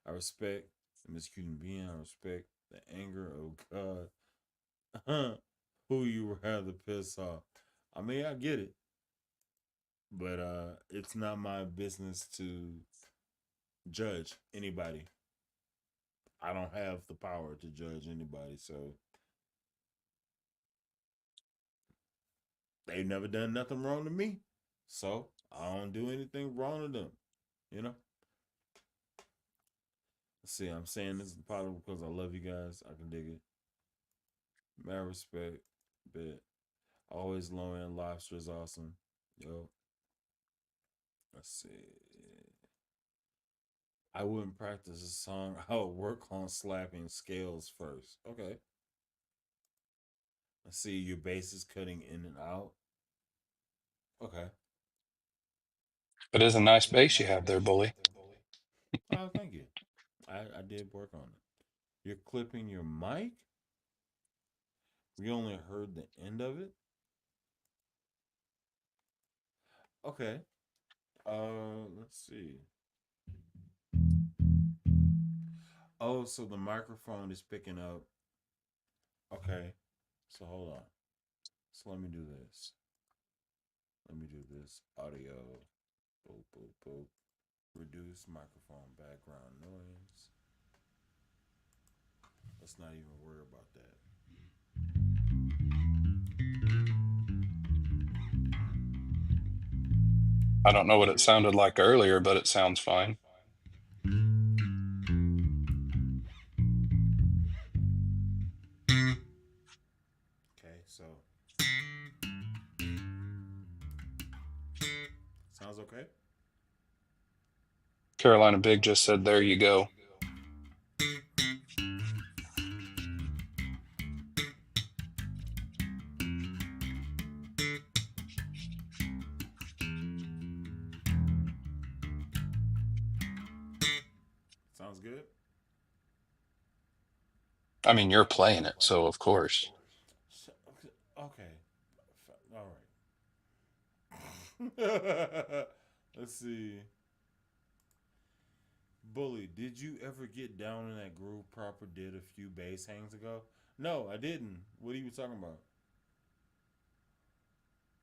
I respect Miss Cuban Being. I respect the anger of God. Who you would rather piss off? I mean, I get it, but it's not my business to judge anybody. I don't have the power to judge anybody, so they've never done nothing wrong to me. So I don't do anything wrong to them. You know. Let's see, I'm saying this is probably because I love you guys. I can dig it. Mad respect, but always low end lobster is awesome. Yo, let's see. I wouldn't practice a song. I would work on slapping scales first. Okay. Let's see. Your bass is cutting in and out. Okay. It is a nice base you have there, bully. Oh, thank you. I did work on it. You're clipping your mic. We only heard the end of it. Okay. Let's see. Oh, so the microphone is picking up. Okay. So hold on. So let me do this. Let me do this. Audio. Boop, boop, boop. Reduce microphone background noise. Let's not even worry about that. I don't know what it sounded like earlier, but it sounds fine. Okay, so sounds okay. Carolina Big just said, "There you go." Sounds good. I mean, you're playing it, so of course. Okay. All right. Let's see. Bully, did you ever get down in that groove Proper did a few bass hangs ago? No, I didn't. What are you talking about?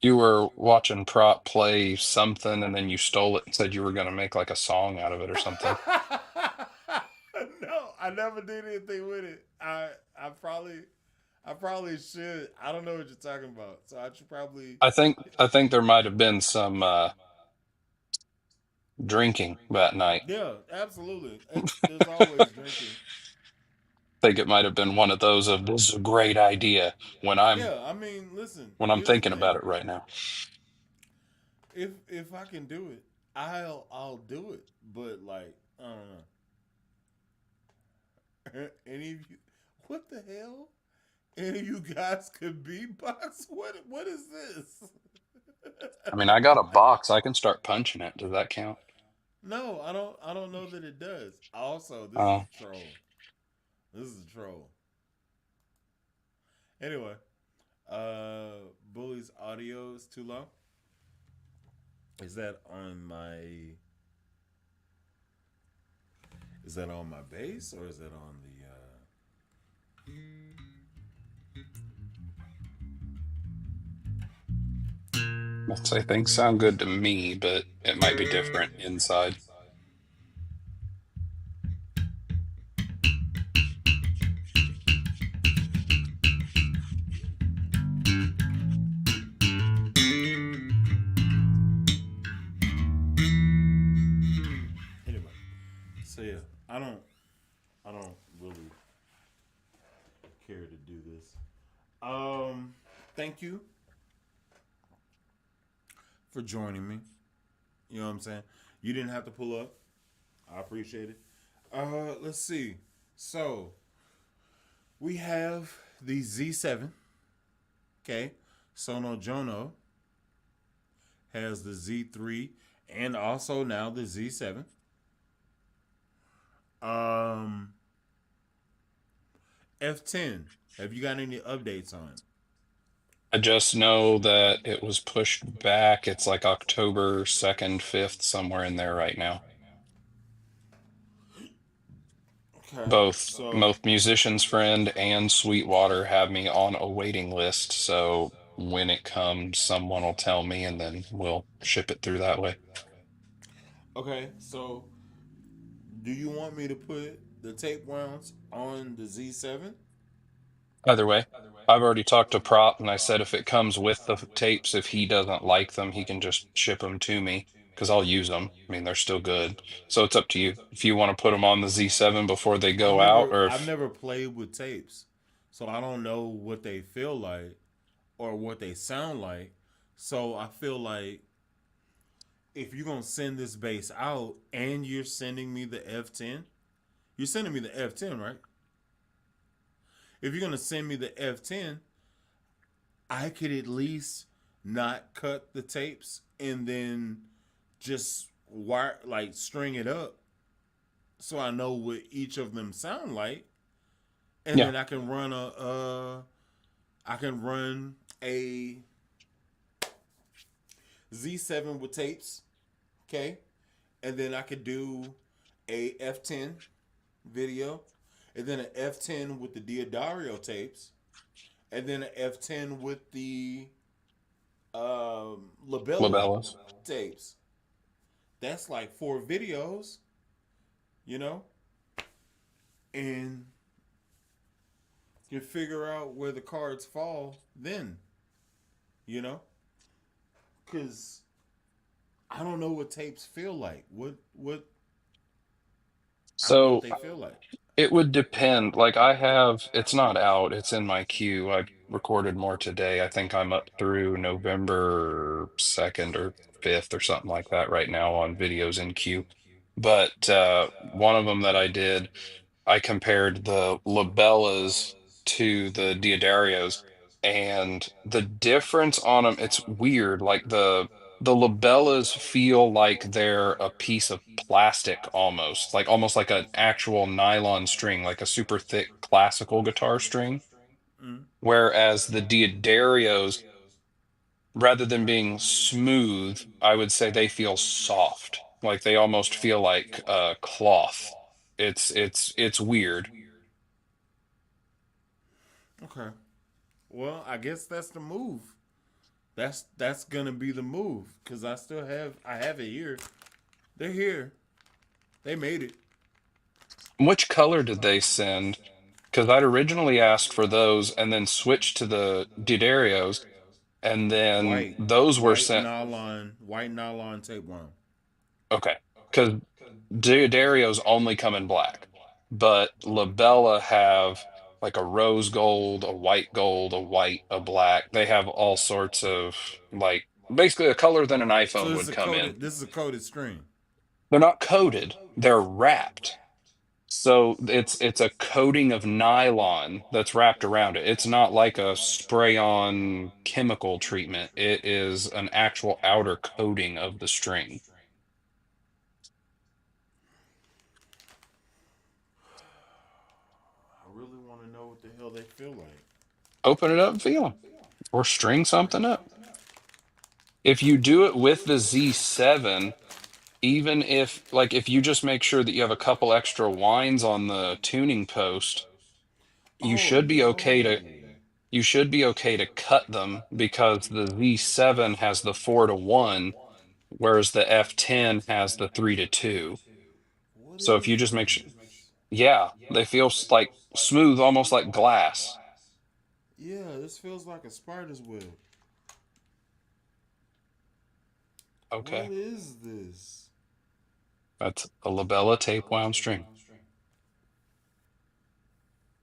You were watching Prop play something, and then you stole it and said you were going to make like a song out of it or something. No, I never did anything with it. I probably should. I don't know what you're talking about. So I should probably I think there might have been some drinking that night. yeah, absolutely. There's always drinking. Think it might have been one of those of this is a great idea when I'm Yeah, I mean, listen, when I'm here's the thinking about thing. it right now. If I can do it, I'll do it. But like, I don't know. Any of you what the hell? Any of you guys could beatbox? What is this? I mean, I got a box. I can start punching it. Does that count? No, I don't know that it does. Also, this is Oh, a troll. This is a troll. Anyway, Bully's audio is too low. Is that on my is that on my bass or is that on the let's say things sound good to me, but it might be different inside. anyway. So yeah, I don't really care to do this. Thank you for joining me. You know what I'm saying? You didn't have to pull up. I appreciate it. Let's see. So we have the Z7. Okay. Sono Jono has the Z3 and also now the Z7. Um, F10. Have you got any updates on it? I just know that it was pushed back. It's like October 2nd, 5th, somewhere in there right now. Okay. Both Musician's Friend and Sweetwater have me on a waiting list. So when it comes, someone will tell me and then we'll ship it through that way. Okay. So do you want me to put the tape rounds on the Z7? Either way, I've already talked to Prop and I said if it comes with the tapes, if he doesn't like them, he can just ship them to me because I'll use them. I mean, they're still good. So it's up to you if you want to put them on the Z7 before they go out or I've if never played with tapes, so I don't know what they feel like or what they sound like. So I feel like if you're gonna send this bass out and you're sending me the F10, you're sending me the F10, right? If you're gonna send me the F10, I could at least not cut the tapes and then just wire like string it up so I know what each of them sound like, and yeah. then I can run a Z7 with tapes, okay, and then I could do a F10 video, and then an F10 with the Diodario tapes, and then an F10 with the Labella Labellas. tapes. That's like 4 videos, you know, and you figure out where the cards fall then, you know, because I don't know what tapes feel like. What I don't know what So they feel like. it would depend. Like I have, it's not out, it's in my queue. I recorded more today. I think I'm up through November 2nd or 5th or something like that right now on videos in queue. But one of them that I did, I compared the Labellas to the Diodarios, and the difference on them, it's weird. Like the Labellas feel like they're a piece of plastic almost like an actual nylon string, like a super thick classical guitar string. Mm. Whereas the Diodarios, rather than being smooth, I would say they feel soft. Like they almost feel like cloth. It's weird. Okay. Well, I guess that's the move. That's gonna be the move because I have it here. They're here. They made it. Which color did they send? Because I'd originally asked for those and then switched to the Didarios, and then White, those were sent. white nylon tapeworm. Okay, because Didarios only come in black, but Labella have like a rose gold, a white, a black. They have all sorts of like basically a color that an So iPhone would come in. this is a coated string. They're not coated, they're wrapped. So it's a coating of nylon that's wrapped around it. It's not like a spray-on chemical treatment. It is an actual outer coating of the string. I really want to know what the hell they feel like. Open it up and feel them, or string something up. If you do it with the Z7, even if you just make sure that you have a couple extra wines on the tuning post, you Oh should be okay to no! you should be okay to cut them because the Z7 has the 4-1 whereas the F10 has the 3-2. What So if you is just make sure, this? yeah, they feel like smooth, almost like glass. Yeah, this feels like a spider's web. What Okay, is this? that's a Labella tape wound string.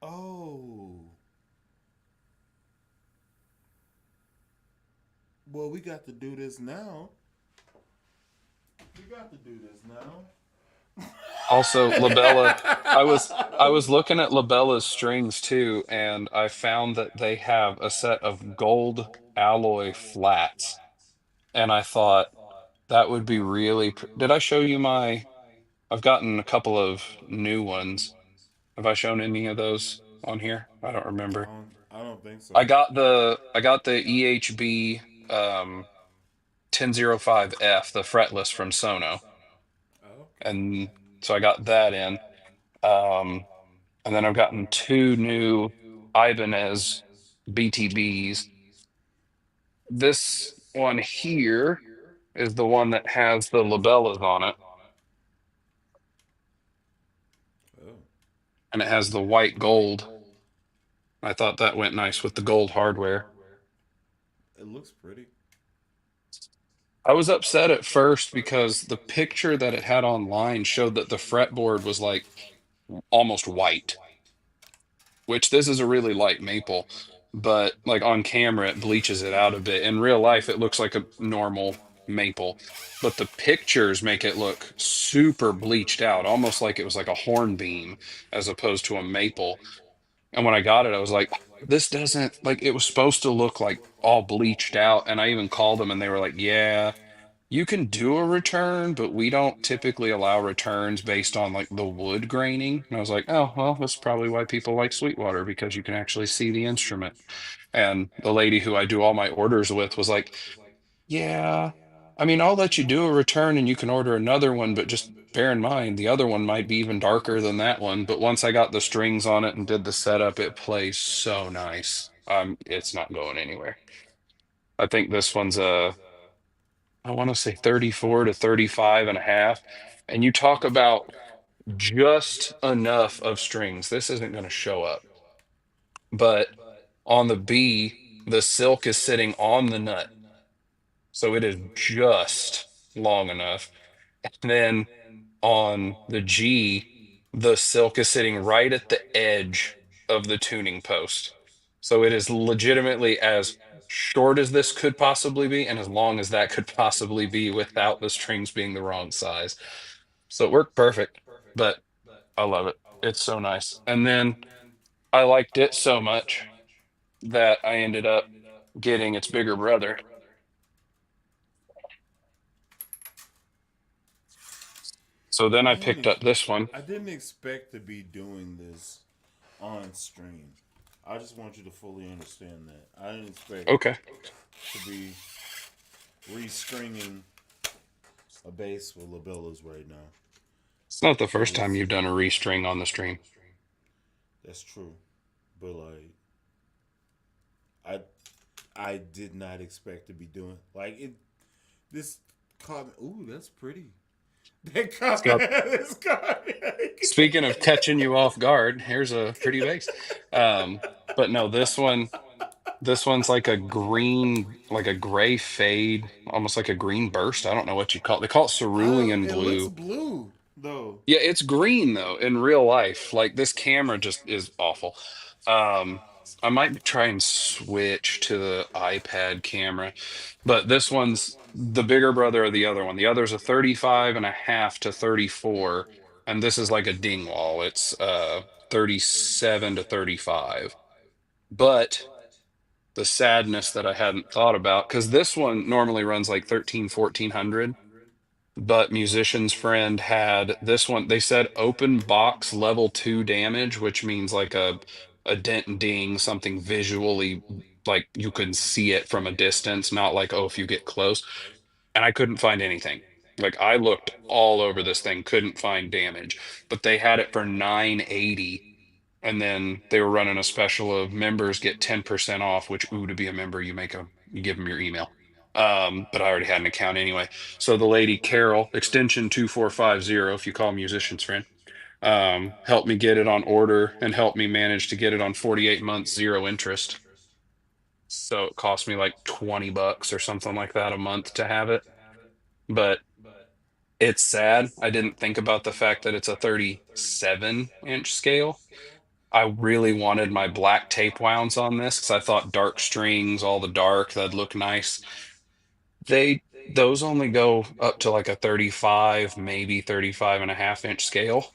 Oh, well, we got to do this now. We got to do this now. Also, Labella, I was looking at Labella's strings too, and I found that they have a set of gold alloy flats. And I thought that would be really Did I show you my I've gotten a couple of new ones. Have I shown any of those on here? I don't remember. I don't think I so. got the EHB 1005F, the fretless from Sono. Okay. And so I got that in. Um, and then I've gotten two new Ibanez BTBs. This one here is the one that has the labellas on it, Oh, and it has the white gold. I thought that went nice with the gold hardware. it looks pretty. I was upset at first because the picture that it had online showed that the fretboard was like almost white, which this is a really light maple, but like on camera it bleaches it out a bit. In real life, it looks like a normal maple, but the pictures make it look super bleached out, almost like it was like a hornbeam as opposed to a maple. And when I got it, I was like, this doesn't like it was supposed to look like all bleached out. And I even called them and they were like, yeah, you can do a return, but we don't typically allow returns based on like the wood graining. And I was like, oh, well, that's probably why people like Sweetwater because you can actually see the instrument. And the lady who I do all my orders with was like, yeah, I mean, I'll let you do a return and you can order another one, but just bear in mind the other one might be even darker than that one. But once I got the strings on it and did the setup, it plays so nice. It's not going anywhere. I think this one's I want to say 34 to 35 and a half. And you talk about just enough of strings. This isn't going to show up. But on the B, the silk is sitting on the nut. So it is just long enough. And then on the G, the silk is sitting right at the edge of the tuning post. So it is legitimately as short as this could possibly be and as long as that could possibly be without the strings being the wrong size. So it worked perfect, but I love it. It's so nice. And then I liked it so much that I ended up getting its bigger brother. So then I I didn't. picked up this one. I didn't expect to be doing this on stream. I just want you to fully understand that. I didn't expect Okay. to be restringing a bass with labellas right now. It's not the It first time was. you've done a restring on the stream. That's true, but like I, I did not expect to be doing like it. This caught me. Ooh, that's pretty. That caught me. So This caught me. speaking of catching you off guard, here's a pretty vase. Um, but no, this one's like a green, like a gray fade, almost like a green burst. I don't know what you call it. They call it cerulean It looks blue. blue though. Yeah, it's green though in real life. Like this camera just is awful. Um, I might try and switch to the iPad camera, but this one's the bigger brother of the other one. The other's a 35 and a half to 34, and this is like a Dingwall. It's 37 to 35. But the sadness that I hadn't thought about, because this one normally runs like 13, 1400. But Musician's Friend had this one. They said open box level 2 damage, which means like a dent and ding, something visually like you can see it from a distance, not like, oh, if you get close. And I couldn't find anything. Like I looked all over this thing, couldn't find damage, but they had it for 980. And then they were running a special of members get 10% off, which, ooh, to be a member, you give them your email. But I already had an account anyway. So the lady Carol, extension 2450, if you call Musician's Friend, helped me get it on order and helped me manage to get it on 48 months, zero interest. So it cost me like $20 or something like that a month to have it. But it's sad. I didn't think about the fact that it's a 37-inch scale. I really wanted my black tape wounds on this because I thought dark strings, all the dark, that'd look nice. They those only go up to like a 35, maybe 35.5 inch scale.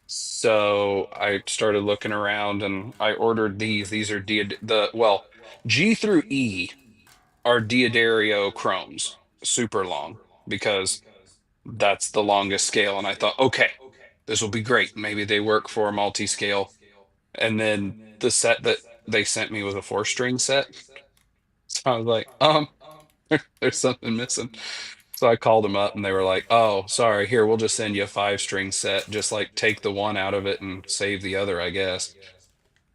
So I started looking around and I ordered these. These are well, G through E are Diodario chromes, super long, because that's the longest scale. And I thought, okay, this will be great. Maybe they work for multi-scale. And then the set that they sent me was a 4 string set. So I was like, there's something missing. So I called them up and they were like, oh, sorry, here, we'll just send you a 5 string set. Just like take the one out of it and save the other, I guess.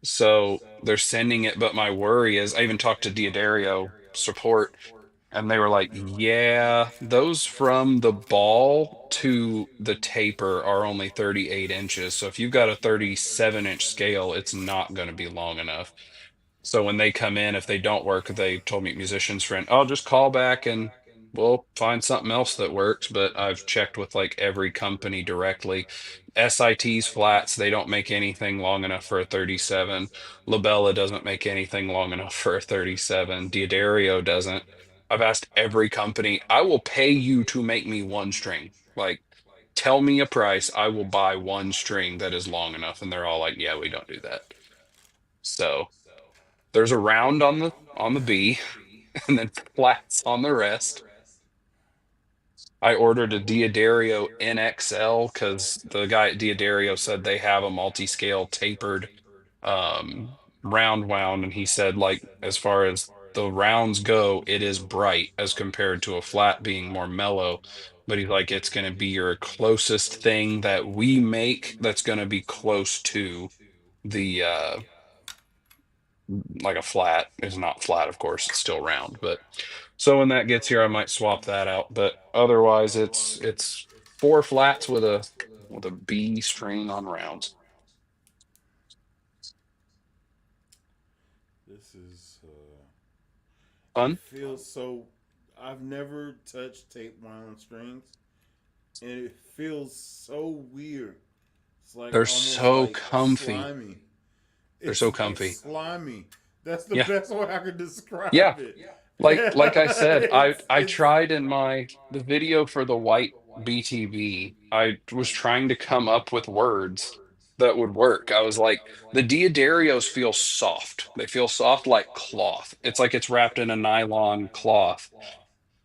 So they're sending it, but my worry is I even talked to Diodario support and they were like, yeah, those from the ball to the taper are only 38 inches. So if you've got a 37-inch scale, it's not going to be long enough. So when they come in, if they don't work, they told me musician's friend, oh, just call back and we'll find something else that works. But I've checked with like every company directly. SIT's flats, they don't make anything long enough for a 37. Labella doesn't make anything long enough for a 37. Diodario doesn't. I've asked every company, I will pay you to make me 1 string. Like, tell me a price, I will buy 1 string that is long enough. And they're all like, yeah, we don't do that. So there's a round on the B and then flats on the rest. I ordered a Diodario NXL because the guy at Diodario said they have a multi-scale tapered round wound, and he said like as far as the rounds go, it is bright as compared to a flat being more mellow. But he's like, it's going to be your closest thing that we make that's going to be close to the like a flat is not flat, of course, it's still round. But so when that gets here, I might swap that out. But otherwise, it's 4 flats with a B string on rounds. This is. It Fun. feels so. I've never touched tape wound strings, and it feels so weird. It's like They're almost so like comfy. slimy. They're so It's comfy. slimy. That's the Yeah. best way I could describe Yeah. it. Like I said, I It's tried in the video for the white BTB. I was trying to come up with words that would work. I was like, the Diodarios feel soft. They feel soft like cloth. It's like it's wrapped in a nylon cloth.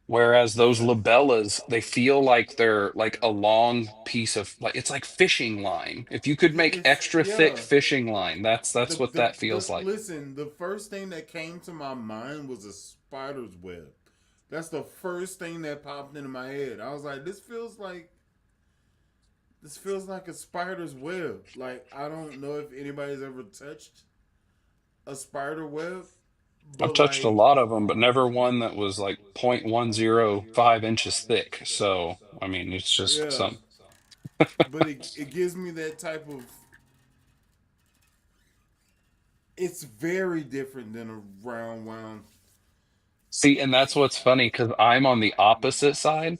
Whereas those labellas, they feel like they're like a long piece of like it's like fishing line. If you could make it's extra thick yeah. fishing line, that's what that The feels like. listen, the first thing that came to my mind was a spider's web. That's the first thing that popped into my head. I was like, this feels like a spider's web. Like I don't know if anybody's ever touched a spider web, I've but touched a like lot of them, but never one that was like 0.105 inches thick. So, I mean, it's just yeah, some. but it gives me that type of. It's very different than a round wound. See, and that's what's funny because I'm on the opposite side.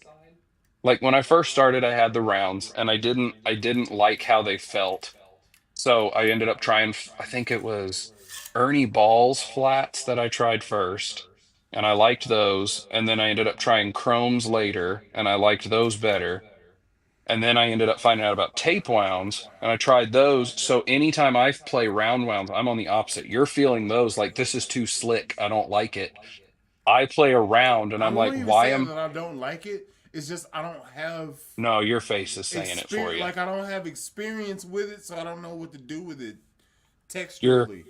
Like when I first started, I had the rounds and I didn't like how they felt. So I ended up trying, I think it was Ernie Ball's flats that I tried first, and I liked those. And then I ended up trying Chromes later, and I liked those better. And then I ended up finding out about tape wounds, and I tried those. So anytime I play round wounds, I'm on the opposite. You're feeling those like this is too slick. I don't like it. I play around, and I I'm like, won't even why say am that I don't like it. It's just I don't have no? Your face is saying it for experience. you. Like I don't have experience with it, so I don't know what to do with it Your texturally.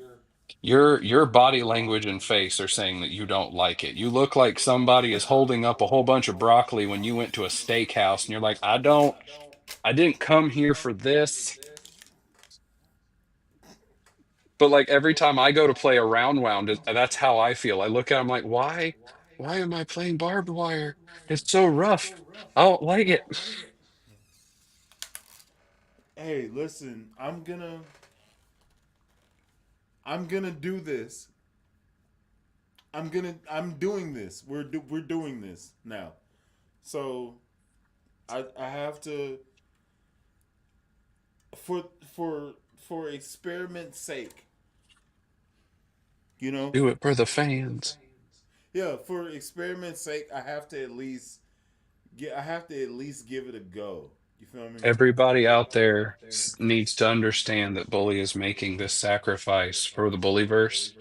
your body language and face are saying that you don't like it. You look like somebody is holding up a whole bunch of broccoli when you went to a steakhouse, and you're like, I didn't come here for this. But like every time I go to play a round wound, that's how I feel. I look at it, I'm like, why am I playing barbed wire? It's so rough. I don't like it. Hey, listen, I'm gonna do this. I'm doing this. We're doing this now. So I have to for for experiment's sake. You know, Do it for the fans. Yeah, for experiment's sake, I have to at least give it a go. You feel me? Everybody out there needs to understand that Bully is making this sacrifice for the Bullyverse.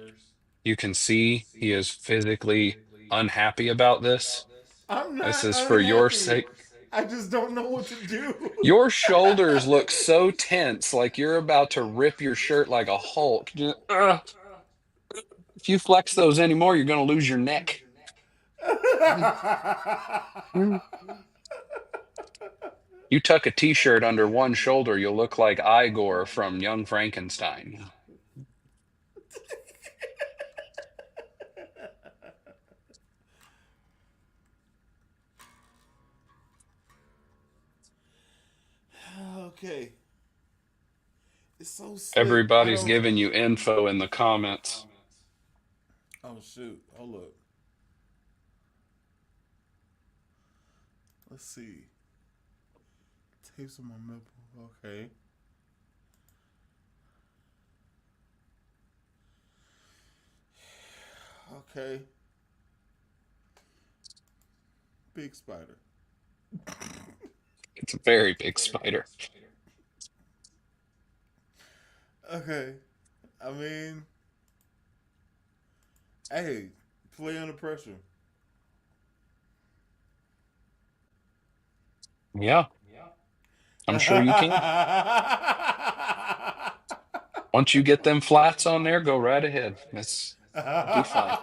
You can see he is physically unhappy about this. I'm This not is for your unhappy. sake. I just don't know what to do. Your shoulders look so tense, like you're about to rip your shirt like a Hulk. If you flex those anymore, you're going to lose your neck. You tuck a t-shirt under one shoulder, you'll look like Igor from Young Frankenstein. Okay. It's so slick. I Everybody's don't. giving you info in the comments. Oh shoot! Hold up. Let's see. Tapes on my nipple. Okay. Okay. Big spider. It's a very big spider. Okay. I mean, hey, play under pressure. Yeah, I'm sure you can. Once you get them flats on there, go right ahead. It'll be fine.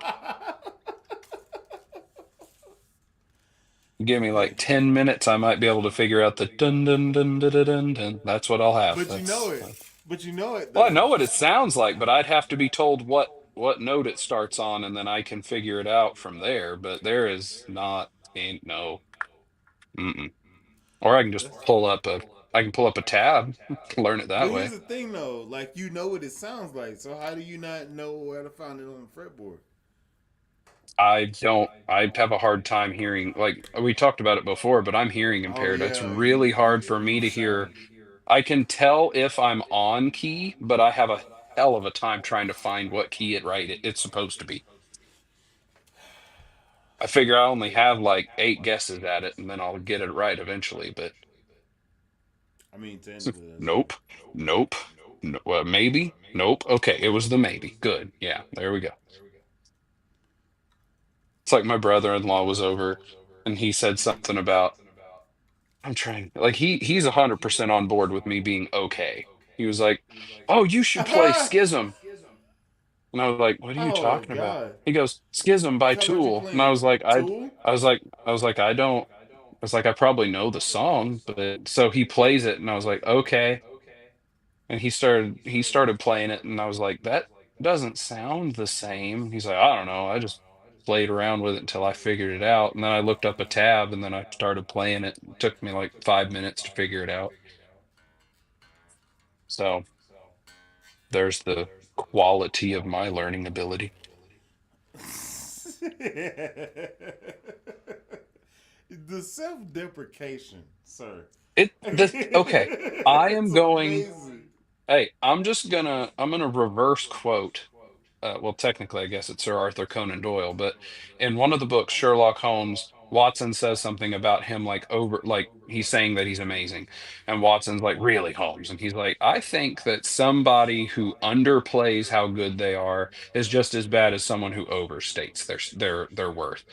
Give me like 10 minutes, I might be able to figure out the dun dun dun dun dun dun. Dun. That's what I'll have. But you know it. But you know it Well, I though. know what it sounds like, but I'd have to be told what note it starts on, and then I can figure it out from there. But there is not ain't no. Mm-mm. Or I can just pull up a tab, learn it But that here's way. the thing though, like you know what it sounds like, so how do you not know where to find it on the fretboard? I don't. I have a hard time hearing. Like we talked about it before, but I'm hearing Oh impaired. It's yeah, you really hard for you me to hear. sound. I can tell if I'm on key, but I have a hell of a time trying to find what key it's supposed to be. I figure I only have like 8 guesses at it, and then I'll get it right eventually. But I mean, technically that's true. nope, nope, no, maybe, nope. Okay, it was the maybe. Good. Yeah, there we go. It's like my brother-in-law was over, and he said something about I'm trying like he's 100% on board with me being okay. He was like, "Oh, you should play Schism." And I was like, "What are you Oh talking about?" God! He goes, "Schism by Talk about you Tool." And I playing was like, Tool. I was like, I was like, I probably know the song, but so he plays it, and I was like, okay. And he started playing it, and I was like, that doesn't sound the same. He's like, I don't know. I just played around with it until I figured it out. And then I looked up a tab, and then I started playing it. It took me like 5 minutes to figure it out. So there's the quality of my learning ability. The self-deprecation, sir. It the okay. I am It's going, amazing. hey, I'm gonna reverse quote well, technically, I guess it's Sir Arthur Conan Doyle, but in one of the books, Sherlock Holmes, Watson says something about him like he's saying that he's amazing. And Watson's like, really, Holmes? And he's like, I think that somebody who underplays how good they are is just as bad as someone who overstates their worth.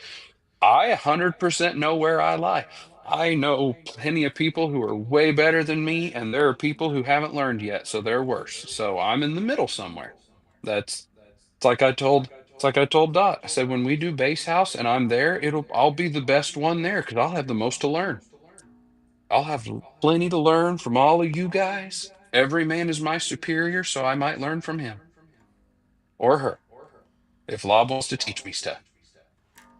I 100% know where I lie. I know plenty of people who are way better than me, and there are people who haven't learned yet, so they're worse. So I'm in the middle somewhere. That's it's like I told Dot. I said when we do base house and I'm there, I'll be the best one there because I'll have the most to learn. I'll have plenty to learn from all of you guys. Every man is my superior, so I might learn from him or her if Lob wants to teach me stuff.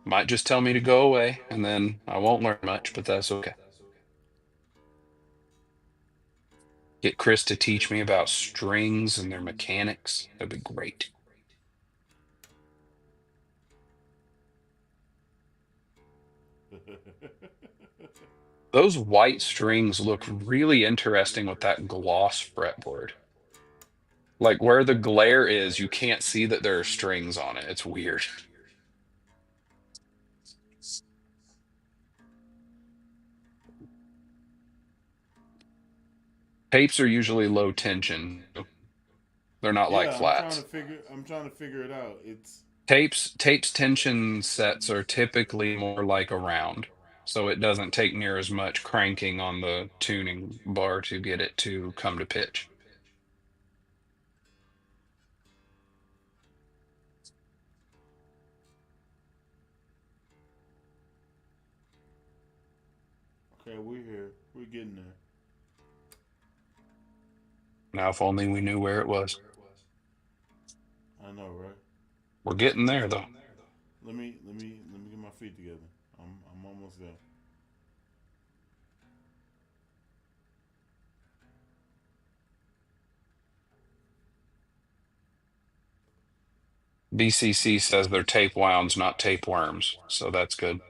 Might just tell me to go away, and then I won't learn much, but that's okay. Get Chris to teach me about strings and their mechanics. That'd be great. Those white strings look really interesting with that gloss fretboard. Like where the glare is, you can't see that there are strings on it. It's weird. Tapes are usually low tension. They're not like Yeah, flats. I'm trying to figure it out. It's Tapes tension sets are typically more like a round, so it doesn't take near as much cranking on the tuning bar to get it to come to pitch. okay. We're here. We're getting there. Now, if only we knew where it was. I know, right? We're getting there, though. Let me get my feet together. I'm almost there. BCC says they're tape wounds, not tapeworms, so that's good.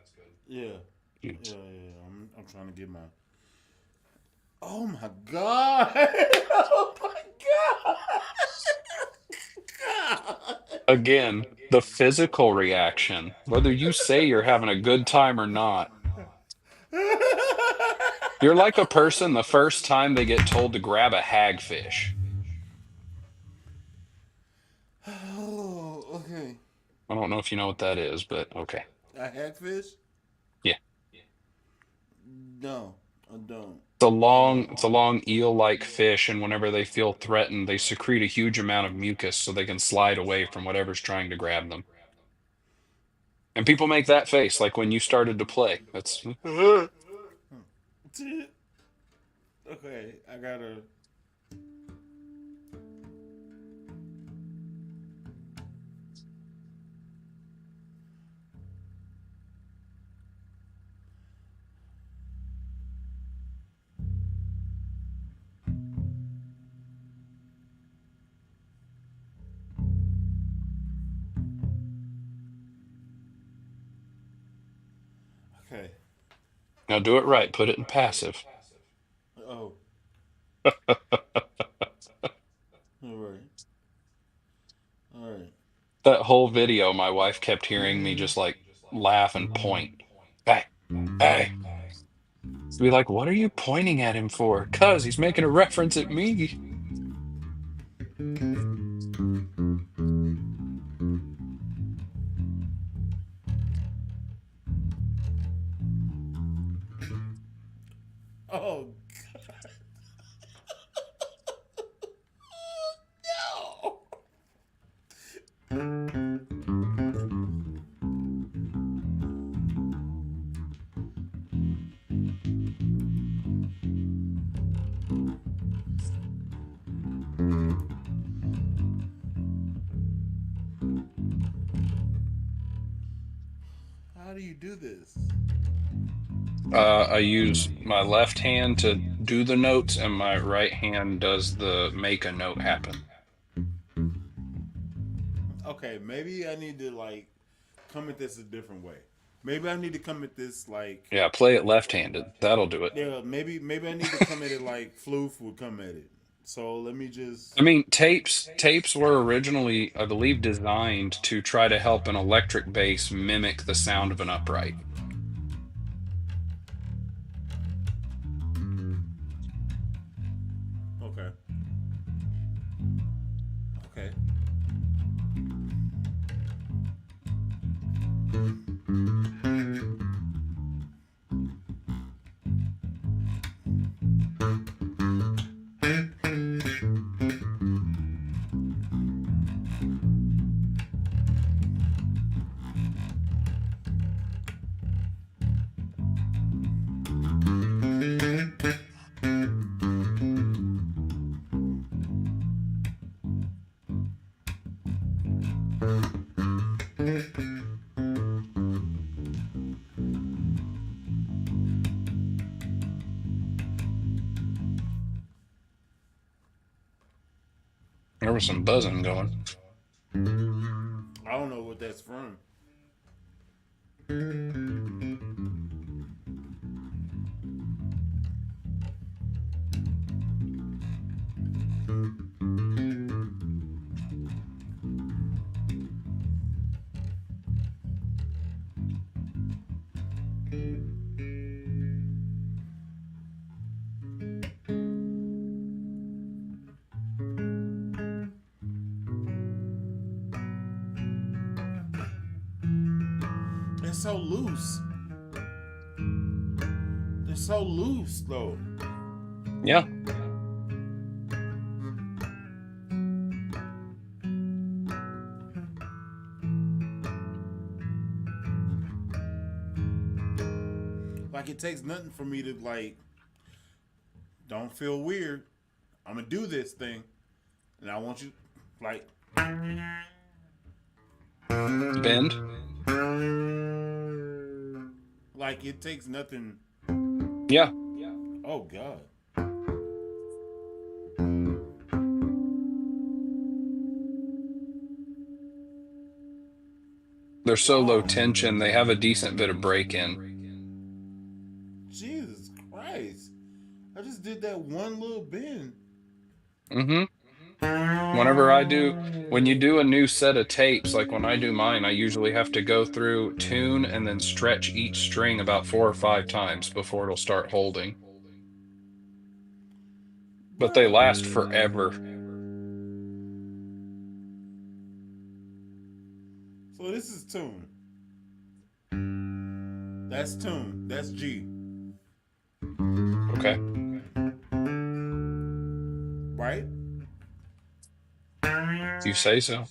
Yeah, Yes. yeah. I'm trying to get my. Oh my god! Oh my god! Again, the physical reaction, whether you say you're having a good time or not, you're like a person the first time they get told to grab a hagfish. Oh, okay. I don't know if you know what that is, but okay. A hagfish? Yeah. No, I don't. It's a long eel-like fish, and whenever they feel threatened, they secrete a huge amount of mucus so they can slide away from whatever's trying to grab them. And people make that face like when you started to play. That's Okay, I gotta. Okay. now do it right. Put it in passive. Oh, all right. All right. That whole video, my wife kept hearing me just like laugh and point. Hey, hey. Be like, what are you pointing at him for? Cuz he's making a reference at me. Oh, no. How do you do this? I use my left hand to do the notes, and my right hand does the make a note happen. Okay, maybe I need to like come at this a different way. Maybe I need to come at this like Yeah, play it left-handed. That'll do it. yeah. Maybe I need to come at it like Floof would come at it. So let me just. I mean, tapes were originally, I believe, designed to try to help an electric bass mimic the sound of an upright. Okay. Okay. There was some buzzing going. I don't know what that's from. They're so loose. They're so loose though. Yeah. Like it takes nothing for me to like. Don't feel weird. I'm gonna do this thing, and I want you, like, Bend. like it takes nothing. Yeah. Oh God. They're so low Wow. tension, they have a decent bit of break in. Jesus Christ. I just did that one little bend. Mm-hmm. When you do a new set of tapes, like when I do mine, I usually have to go through, tune, and then stretch each string about 4 or 5 times before it'll start holding. But they Bruh. last forever. So this is tune. That's tune. That's G. Okay. Right? If you say so.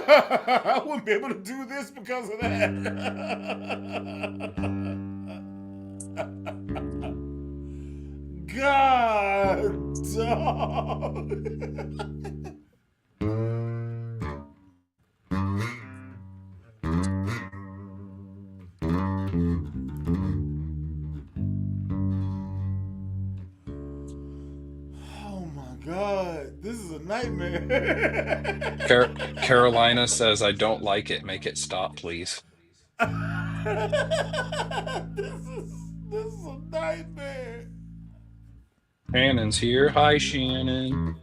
I wouldn't be able to do this because of that. God, dog. Oh my God, this is a nightmare. Carolina says, I don't like it. Make it stop, please. This is a nightmare. Shannon's here. Hi, Shannon.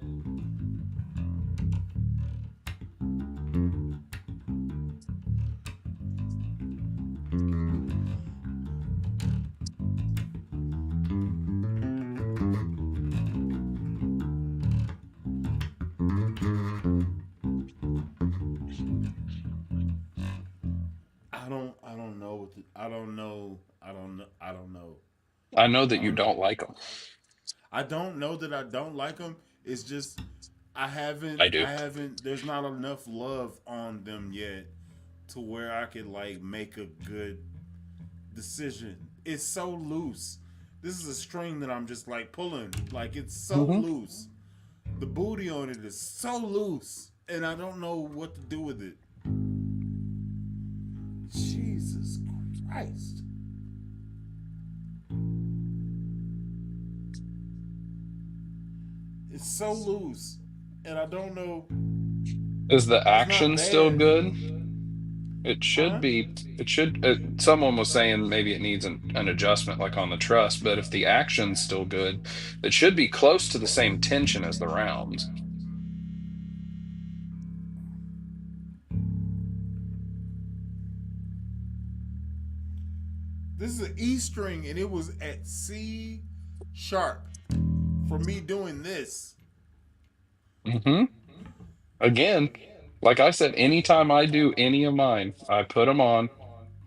I don't know what the, I don't know. I don't know. I don't know. I know I that you don't don't like them. I don't know that I don't like them. It's just I do. I haven't there's not enough love on them yet to where I could like make a good decision. It's so loose. This is a string that I'm just like pulling. Like it's so Mm-hmm. loose. The booty on it is so loose and I don't know what to do with it. Jesus Christ. It's so loose, and I don't know. Is the It's not action still bad, good? It should huh? be. It should. Someone was saying maybe it needs an adjustment, like on the truss. But if the action's still good, it should be close to the same tension as the rounds. This is an E string, and it was at C sharp for me doing this. Hmm. Again, like I said, anytime I do any of mine, I put them on,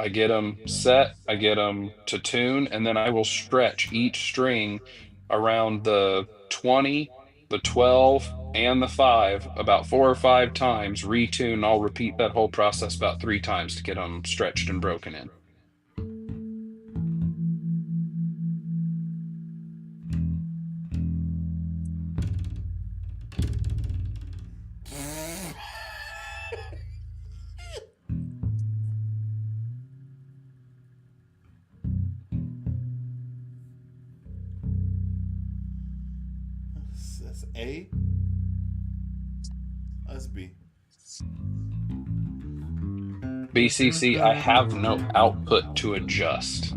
I get them set, I get them to tune, and then I will stretch each string around the 20, the 12, and the 5 about 4 or 5 times, retune. I'll repeat that whole process about 3 times to get them stretched and broken in. That's A. That's B. BCC, I have no output to adjust.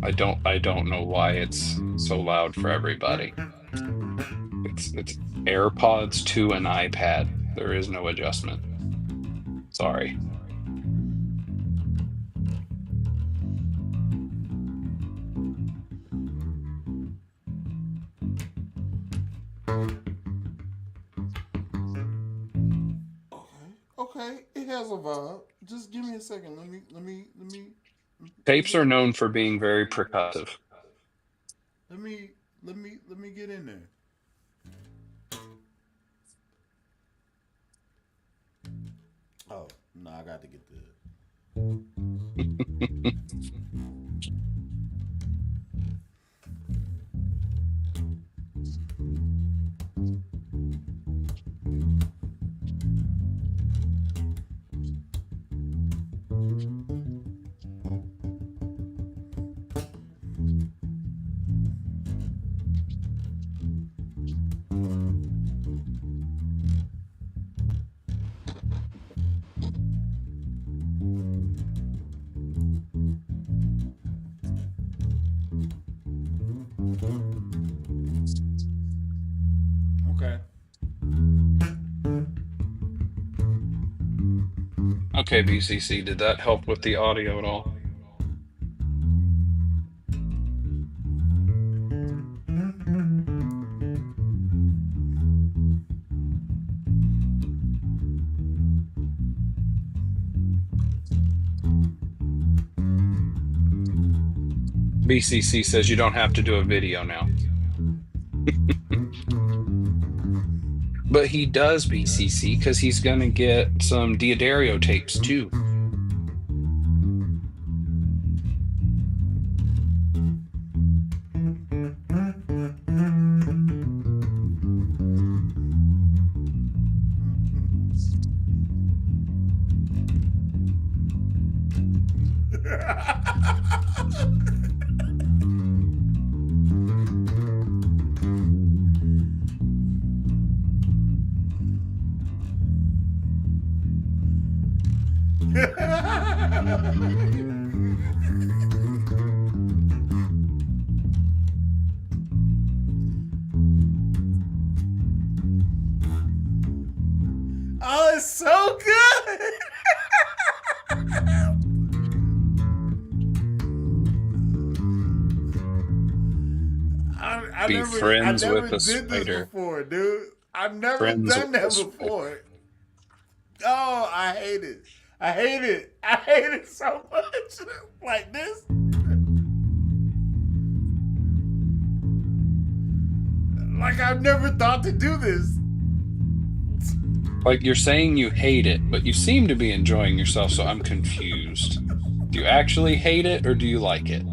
I don't know why it's so loud for everybody. It's AirPods to an iPad. There is no adjustment. Sorry. Okay, it has a vibe. Just give me a second. Tapes are known for being very percussive. let me let me get in there. Oh no, I got to get the. Okay. Okay, BCC, did that help with the audio at all? BCC says you don't have to do a video now. But he does, BCC, because he's going to get some Diodario tapes too. Oh, it's so good. Be I friends never with a did this spider. before, dude. I've never Friends done with that a spider. before. Oh, I hate it. I hate it. I hate it so much. Like this. Like I've never thought to do this. Like you're saying you hate it, but you seem to be enjoying yourself, so I'm confused. Do you actually hate it or do you like it?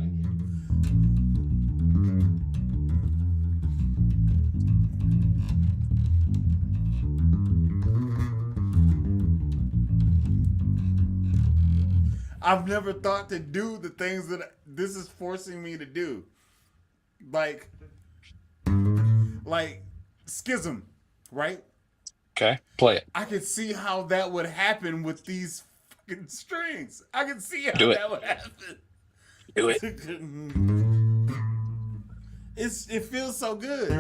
I've never thought to do the things that this is forcing me to do. Like schism, right? Okay, play it. I could see how that would happen with these fucking strings. I could see how Do it. that would happen. Do it. It feels so good.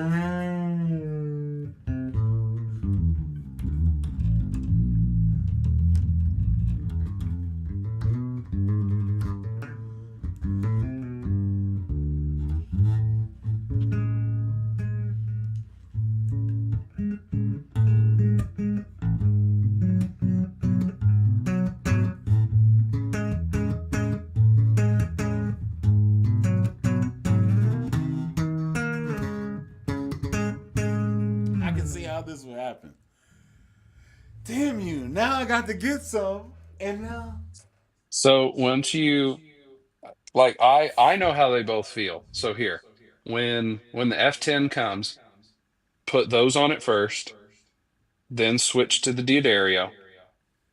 I can see how this would happen. Damn you. Now I got to get some. And now So once you like I know how they both feel. So here, when the F10 comes, put those on it first, then switch to the Diodario,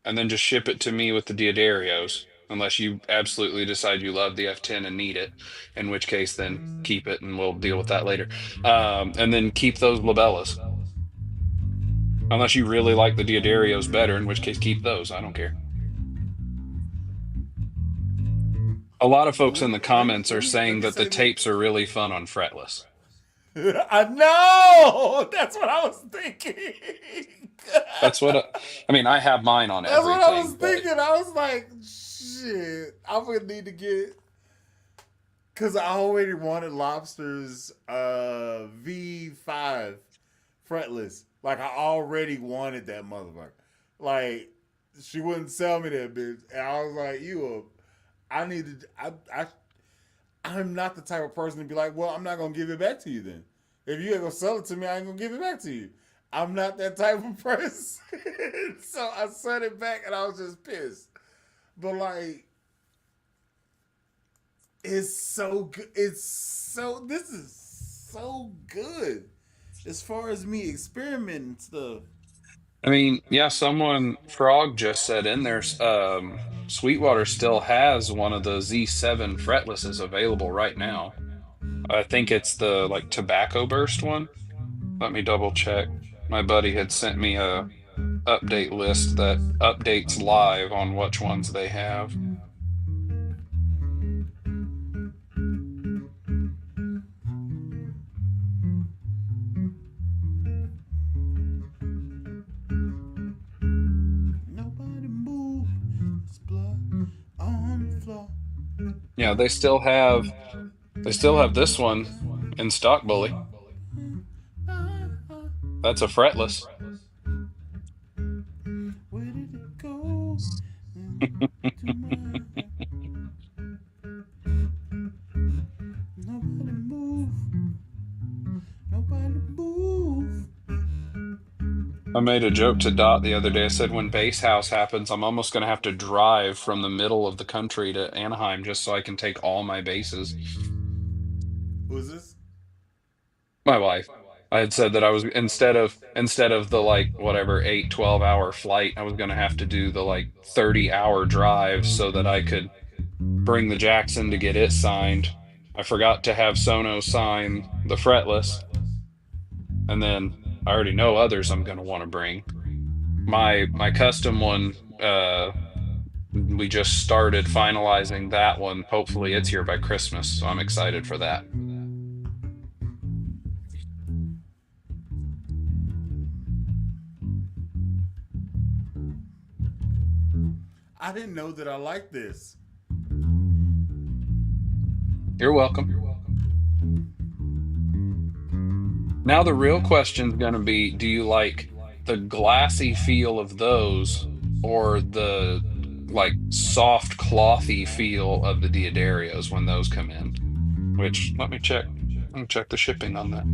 and then just ship it to me with the Diodarios, unless you absolutely decide you love the F10 and need it, in which case then keep it and we'll deal with that later. And then keep those labellas. Unless you really like the Diodarios better, in which case keep those. I don't care. A lot of folks in the comments are saying that the tapes are really fun on fretless. I know. That's what I was thinking. That's what I mean. I have mine on That's everything. what I was but thinking. I was like, shit. I'm gonna need to get because I already wanted Lobster's V5 fretless. Like I already wanted that motherfucker. Like she wouldn't sell me that bitch, and I was like, "You, I needed. I'm not the type of person to be like, well, I'm not gonna give it back to you then. If you ain't gonna sell it to me, I ain't gonna give it back to you. I'm not that type of person. So I sent it back, and I was just pissed. But like, it's so good. It's so. This is so good. As far as me experimenting and stuff. I mean, yeah, someone Frog just said in there, Sweetwater still has one of the Z7 fretlesses available right now. I think it's the like tobacco burst one. Let me double check. My buddy had sent me a update list that updates live on which ones they have. Nobody move. It's blood on the floor. Yeah, they still have this one in stock, Bully. That's a fretless. Where did it go? To my nobody move. Nobody move. I made a joke to Dot the other day. I said when Base House happens, I'm almost going to have to drive from the middle of the country to Anaheim just so I can take all my bases. Who's this? My wife. I had said that I was instead of the like whatever 8, 12 hour flight, I was going to have to do the like 30-hour drive so that I could bring the Jackson to get it signed. I forgot to have Sono sign the fretless, and then I already know others I'm going to want to bring. My custom one, we just started finalizing that one. Hopefully it's here by Christmas, so I'm excited for that. I didn't know that I liked this. You're welcome. Now the real question's going to be, do you like the glassy feel of those or the like soft clothy feel of the Diodarios when those come in? Which let me check. Let me check the shipping on that.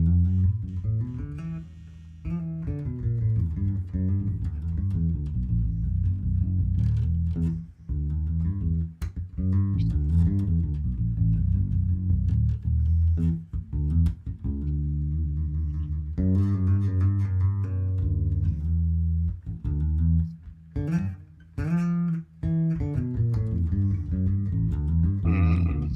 Hmm.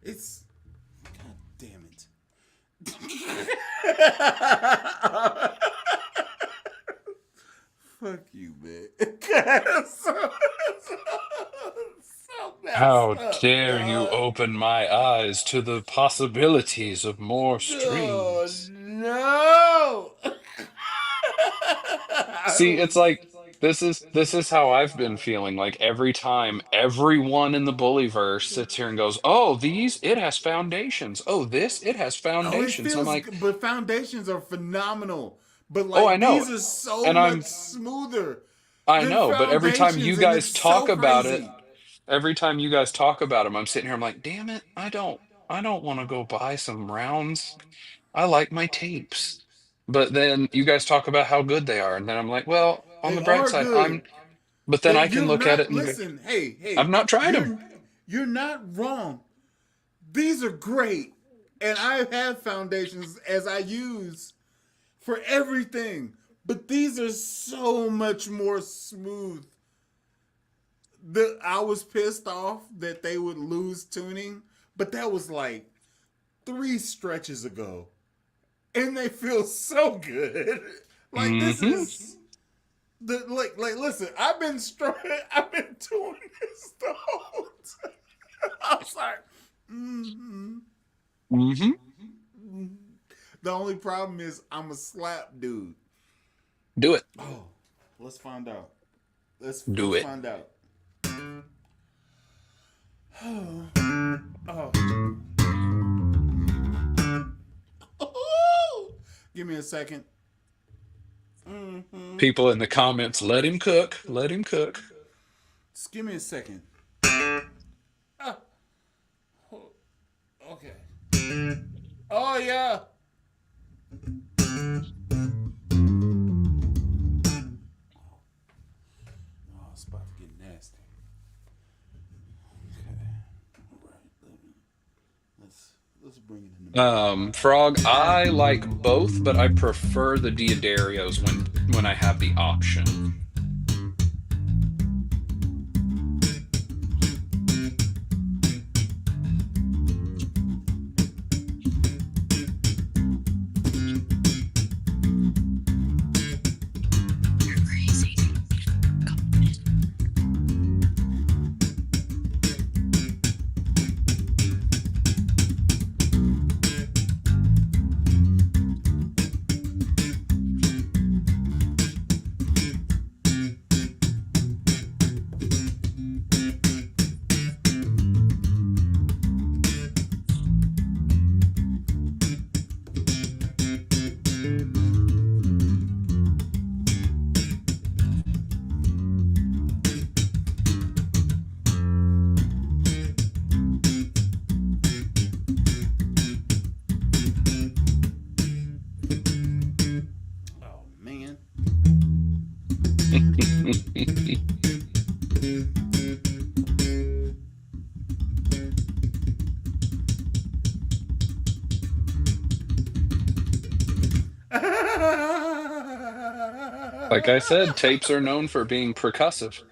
It's God damn it. Fuck you, man. So messed How up, dare you dog. open my eyes to the possibilities of more Oh streams? no. See, it's like this is how I've been feeling. Like every time everyone in the Bullyverse sits here and goes, "Oh, these it has foundations. Oh, this it has Oh, it foundations." I'm feels like, good, but foundations are phenomenal. But "Oh, I like know." these are so And much smoother I than know, but every time you foundations, and it's guys so talk about it, crazy. every time you guys talk about them, I'm sitting here, I'm like, "Damn it, I don't want to go buy some rounds. I like my tapes." But then you guys talk about how good they are, and then I'm like, "Well, on They the bright are side, good. but then I can You're look at it not and go, listen. Hey, I've hey, not tried them." you're not wrong. These are great, and I have foundations as I use for everything. But these are so much more smooth. I was pissed off that they would lose tuning, but that was like 3 stretches ago, and they feel so good. Like this Hmm. is the like. Listen, I've been I've been doing this the whole time. I was like, mm-hmm. Hmm. The only problem is I'm a slap dude. Do it. Oh, let's find out. Do Let's it. find out. Oh. Oh. Give me a second. People in the comments, let him cook. Let him cook. Just give me a second. Ah. Okay. Oh yeah. Oh, it's about to get nasty. Okay. All right. Let's bring it in the middle. Frog, I like both, but I prefer the Diodarios when I have the option. Oh man. Like I said, tapes are known for being percussive.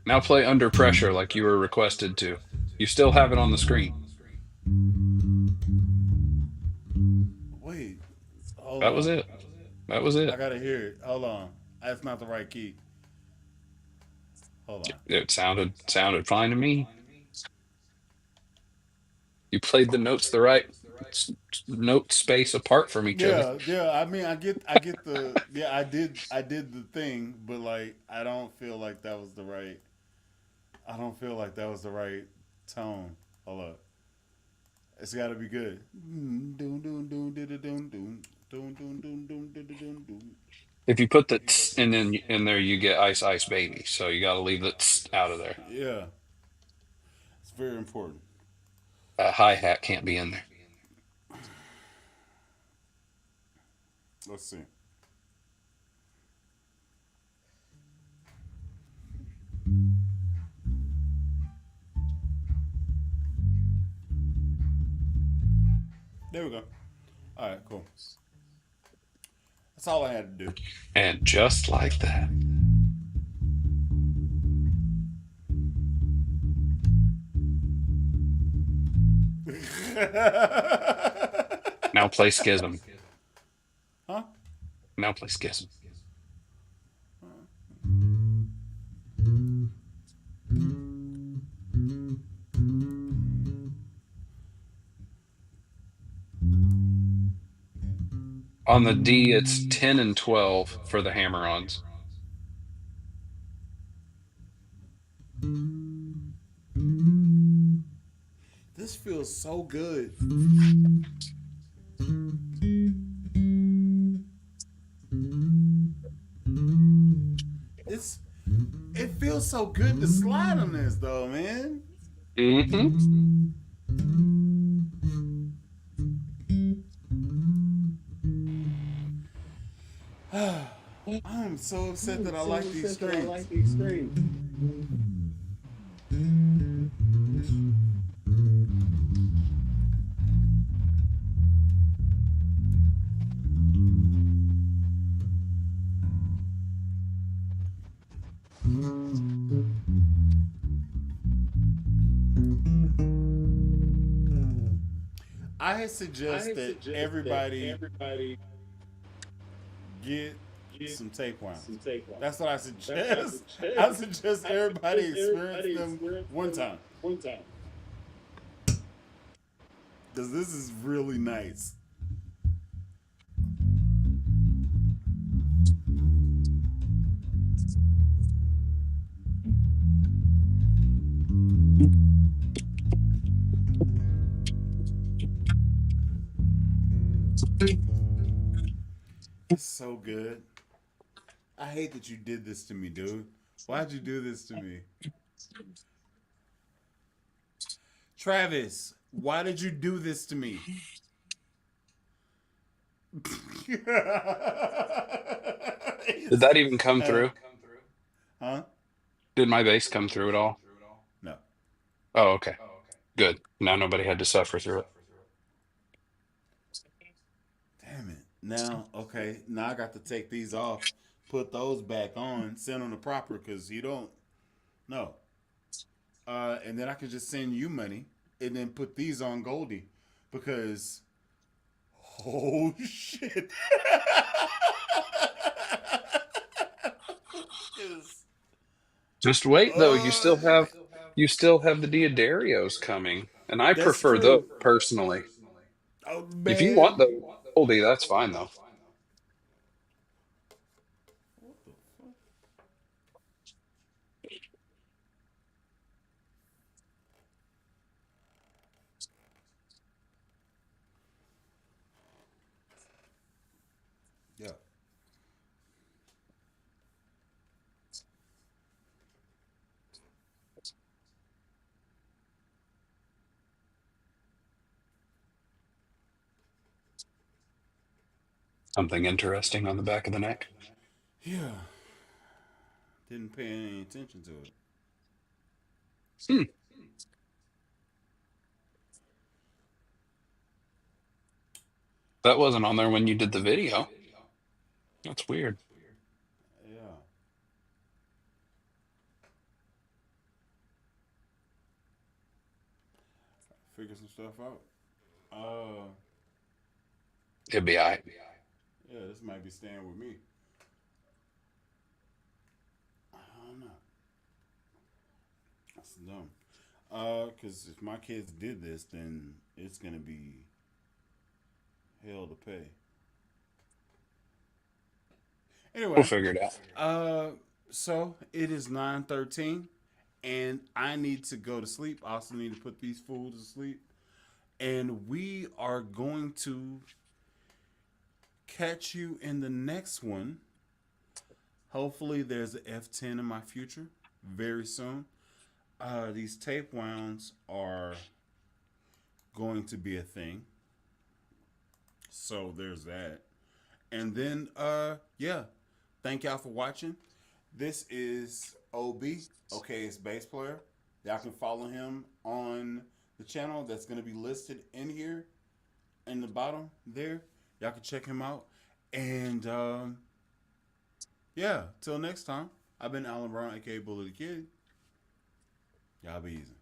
Now play Under Pressure like you were requested to. You still have it on the screen. Wait. Hold That was on. it. That was I it. gotta hear it. Hold on. That's not the right key. Hold on. It sounded fine to me. You played the notes the right note space apart from each other. Yeah, yeah. I mean, I get the. Yeah, I did the thing, but like, I don't feel like that was the right. I don't feel like that was the right tone. Hold up. It's got to be good. If you put the tss in there, you get Ice Ice Baby. So you got to leave the tss out of there. Yeah, it's very important. Hi hat can't be in there. Let's see. There we go. All right, cool. That's all I had to do. And just like that. Now play Schism. Huh? Now play Schism. On the D, it's 10 and 12 for the hammer-ons. This feels so good. It's it feels so good to slide on this though, man. Mm-hmm. I'm so upset that I like these strings. I suggest that everybody get some tapeworms. That's what I suggest. I suggest everybody experience them one time. Because this is really nice. It's so good. I hate that you did this to me, dude. Why'd you do this to me? Travis, why did you do this to me? Did that even come uh, through? huh? Did my bass come through at all? No. Oh, okay. Good. Now nobody had to suffer through it. Damn it. Now, okay, now I got to take these off, put those back on, send them to proper because you don't know. And then I could just send you money and then put these on Goldie because, oh shit. 'Cause, Just wait though. You uh, still have the Diodarios coming, and I that's prefer those true. personally. Oh If you want man. the oldie, that's fine though. What the fuck? Yeah. Something interesting on the back of the neck. Yeah. Didn't pay any attention to it. Hmm. That wasn't on there when you did the video. That's weird. Yeah. Figure some stuff out. Uh, It'd be all right. yeah, this might be staying with me. I don't know. That's dumb. Cause if my kids did this, then it's gonna be hell to pay. We'll Anyway, figure it out. uh, so it is 9:13, and I need to go to sleep. I also need to put these fools to sleep, and we are going to catch you in the next one. Hopefully, there's a F10 in my future very soon. These tape wounds are going to be a thing. So there's that. And then yeah. Thank y'all for watching. This is OB, okay, it's bass player. Y'all can follow him on the channel that's gonna be listed in here in the bottom there. Y'all can check him out. And yeah, till next time. I've been Alan Brown, aka Bully the Kid. Y'all be easy.